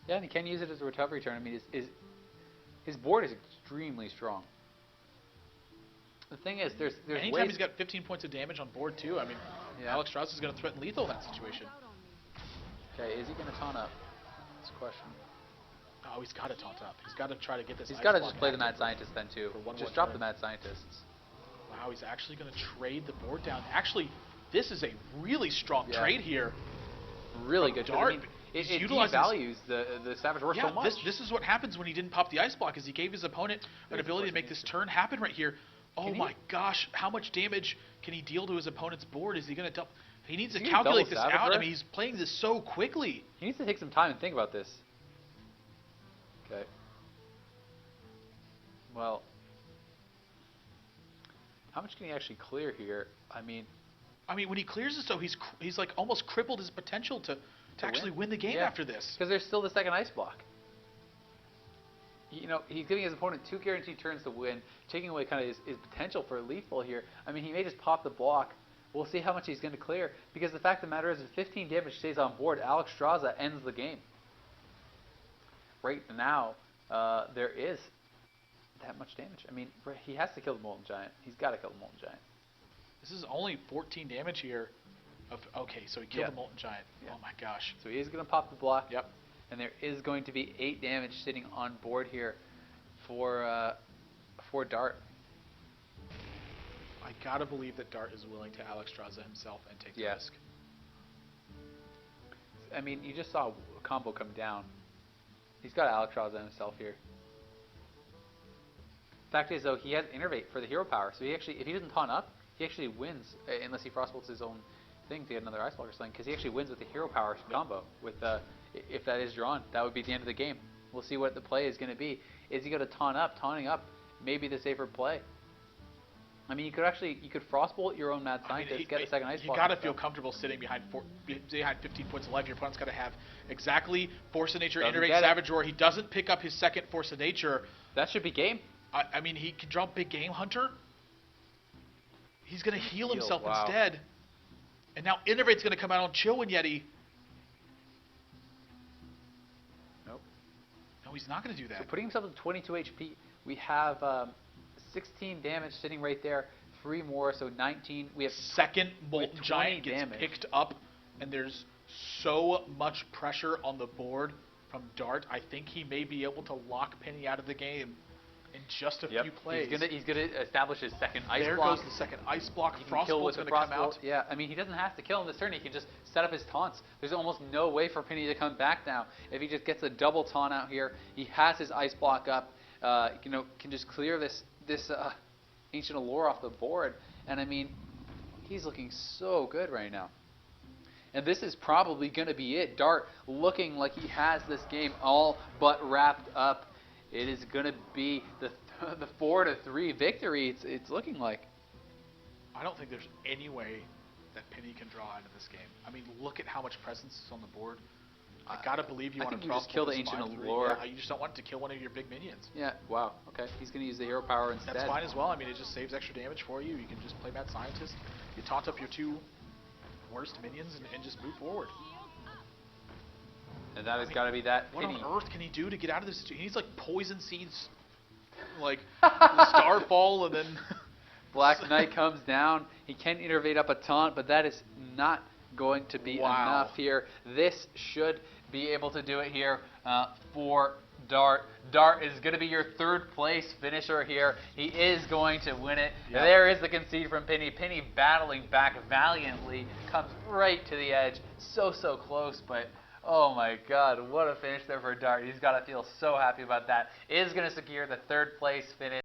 Yeah, and he can use it as a recovery turn. I mean, His board is extremely strong. The thing is, there's Anytime ways... he's got 15 points of damage on board too, I mean, Alex Strauss is going to threaten lethal in that situation. Okay, is he going to taunt up? That's a question. Oh, he's got to taunt up. He's got to try to get this. He's ice got to block just play the active Mad Scientist then too. for one Just more drop turn. the Mad Scientists. Wow, he's actually going to trade the board down. Actually, this is a really strong trade here. Really good. Dart. I mean, it utilizes- devalues the Savage Roar so much. this is what happens when he didn't pop the ice block, is he gave his opponent an ability to make this turn happen right here. Oh my gosh, how much damage can he deal to his opponent's board? Is he going to double? He needs to he gonna calculate double this Savage out. I Roar? mean, he's playing this so quickly. He needs to take some time and think about this. Okay. Well, how much can he actually clear here? I mean, when he clears this, though, he's like almost crippled his potential to actually win the game after this. because there's still the second ice block. You know, he's giving his opponent 2 guaranteed turns to win, taking away kind of his potential for lethal here. I mean, he may just pop the block. We'll see how much he's going to clear, because the fact of the matter is, if 15 damage stays on board, Alex Straza ends the game. Right now, there is that much damage. I mean, he has to kill the Molten Giant. He's got to kill the Molten Giant. This is only 14 damage here. Okay, so he killed the Molten Giant. Yeah. Oh my gosh. So he is going to pop the block. Yep. And there is going to be 8 damage sitting on board here for Dart. I gotta believe that Dart is willing to Alex Straza himself and take the risk. I mean, you just saw a combo come down. He's got Alex Straza himself here. Fact is, though, he has Innervate for the hero power, so he actually, if he doesn't taunt up, he actually wins, unless he frostbolts his own thing to get another ice block or something, because he actually wins with the hero power combo. With if that is drawn, that would be the end of the game. We'll see what the play is going to be. Is he going to taunt up? Taunting up may be the safer play. I mean, you could frostbolt your own Mad Scientist, get a second ice block. You got to feel comfortable sitting behind 15 points of life. Your opponent's got to have exactly Force of Nature, Innervate, Savage Roar. He doesn't pick up his second Force of Nature. That should be game. I mean, he can draw Big Game Hunter. He's going to heal himself instead. And now Innervate's going to come out on Chillwind Yeti. Nope. No, he's not going to do that. So putting himself at 22 HP, we have 16 damage sitting right there. 3 more, so 19. We have second Molten Giant gets picked up, and there's so much pressure on the board from Dart. I think he may be able to lock Pini out of the game in just a few plays. He's gonna establish his second ice there block. There goes the second ice block. Frostbolt's going to come out. Yeah, I mean, he doesn't have to kill him this turn. He can just set up his taunts. There's almost no way for Pini to come back now. If he just gets a double taunt out here, he has his ice block up. Can just clear this Ancient Allure off the board. And I mean, he's looking so good right now. And this is probably going to be it. Dart looking like he has this game all but wrapped up. It is going to be the 4-3 victory. It's looking like. I don't think there's any way that Pini can draw out of this game. I mean, look at how much presence is on the board. I gotta believe you want to just kill the Ancient Allure. Yeah, you just don't want to kill one of your big minions. Yeah. Wow. Okay. He's going to use the hero power instead. That's fine as well. I mean, it just saves extra damage for you. You can just play Mad Scientist. You taunt up your 2 worst minions and just move forward. And that has got to be that. What Pini. on earth can he do to get out of this situation? He needs like Poison Seeds, like Starfall, and then Black Knight comes down. He can innervate up a taunt, but that is not going to be enough here. This should be able to do it here for Dart. Dart is going to be your 3rd place finisher here. He is going to win it. Yep. There is the concede from Pini. Pini battling back valiantly, comes right to the edge. So close, but oh my God, what a finish there for Dart. He's got to feel so happy about that. Is going to secure the 3rd place finish.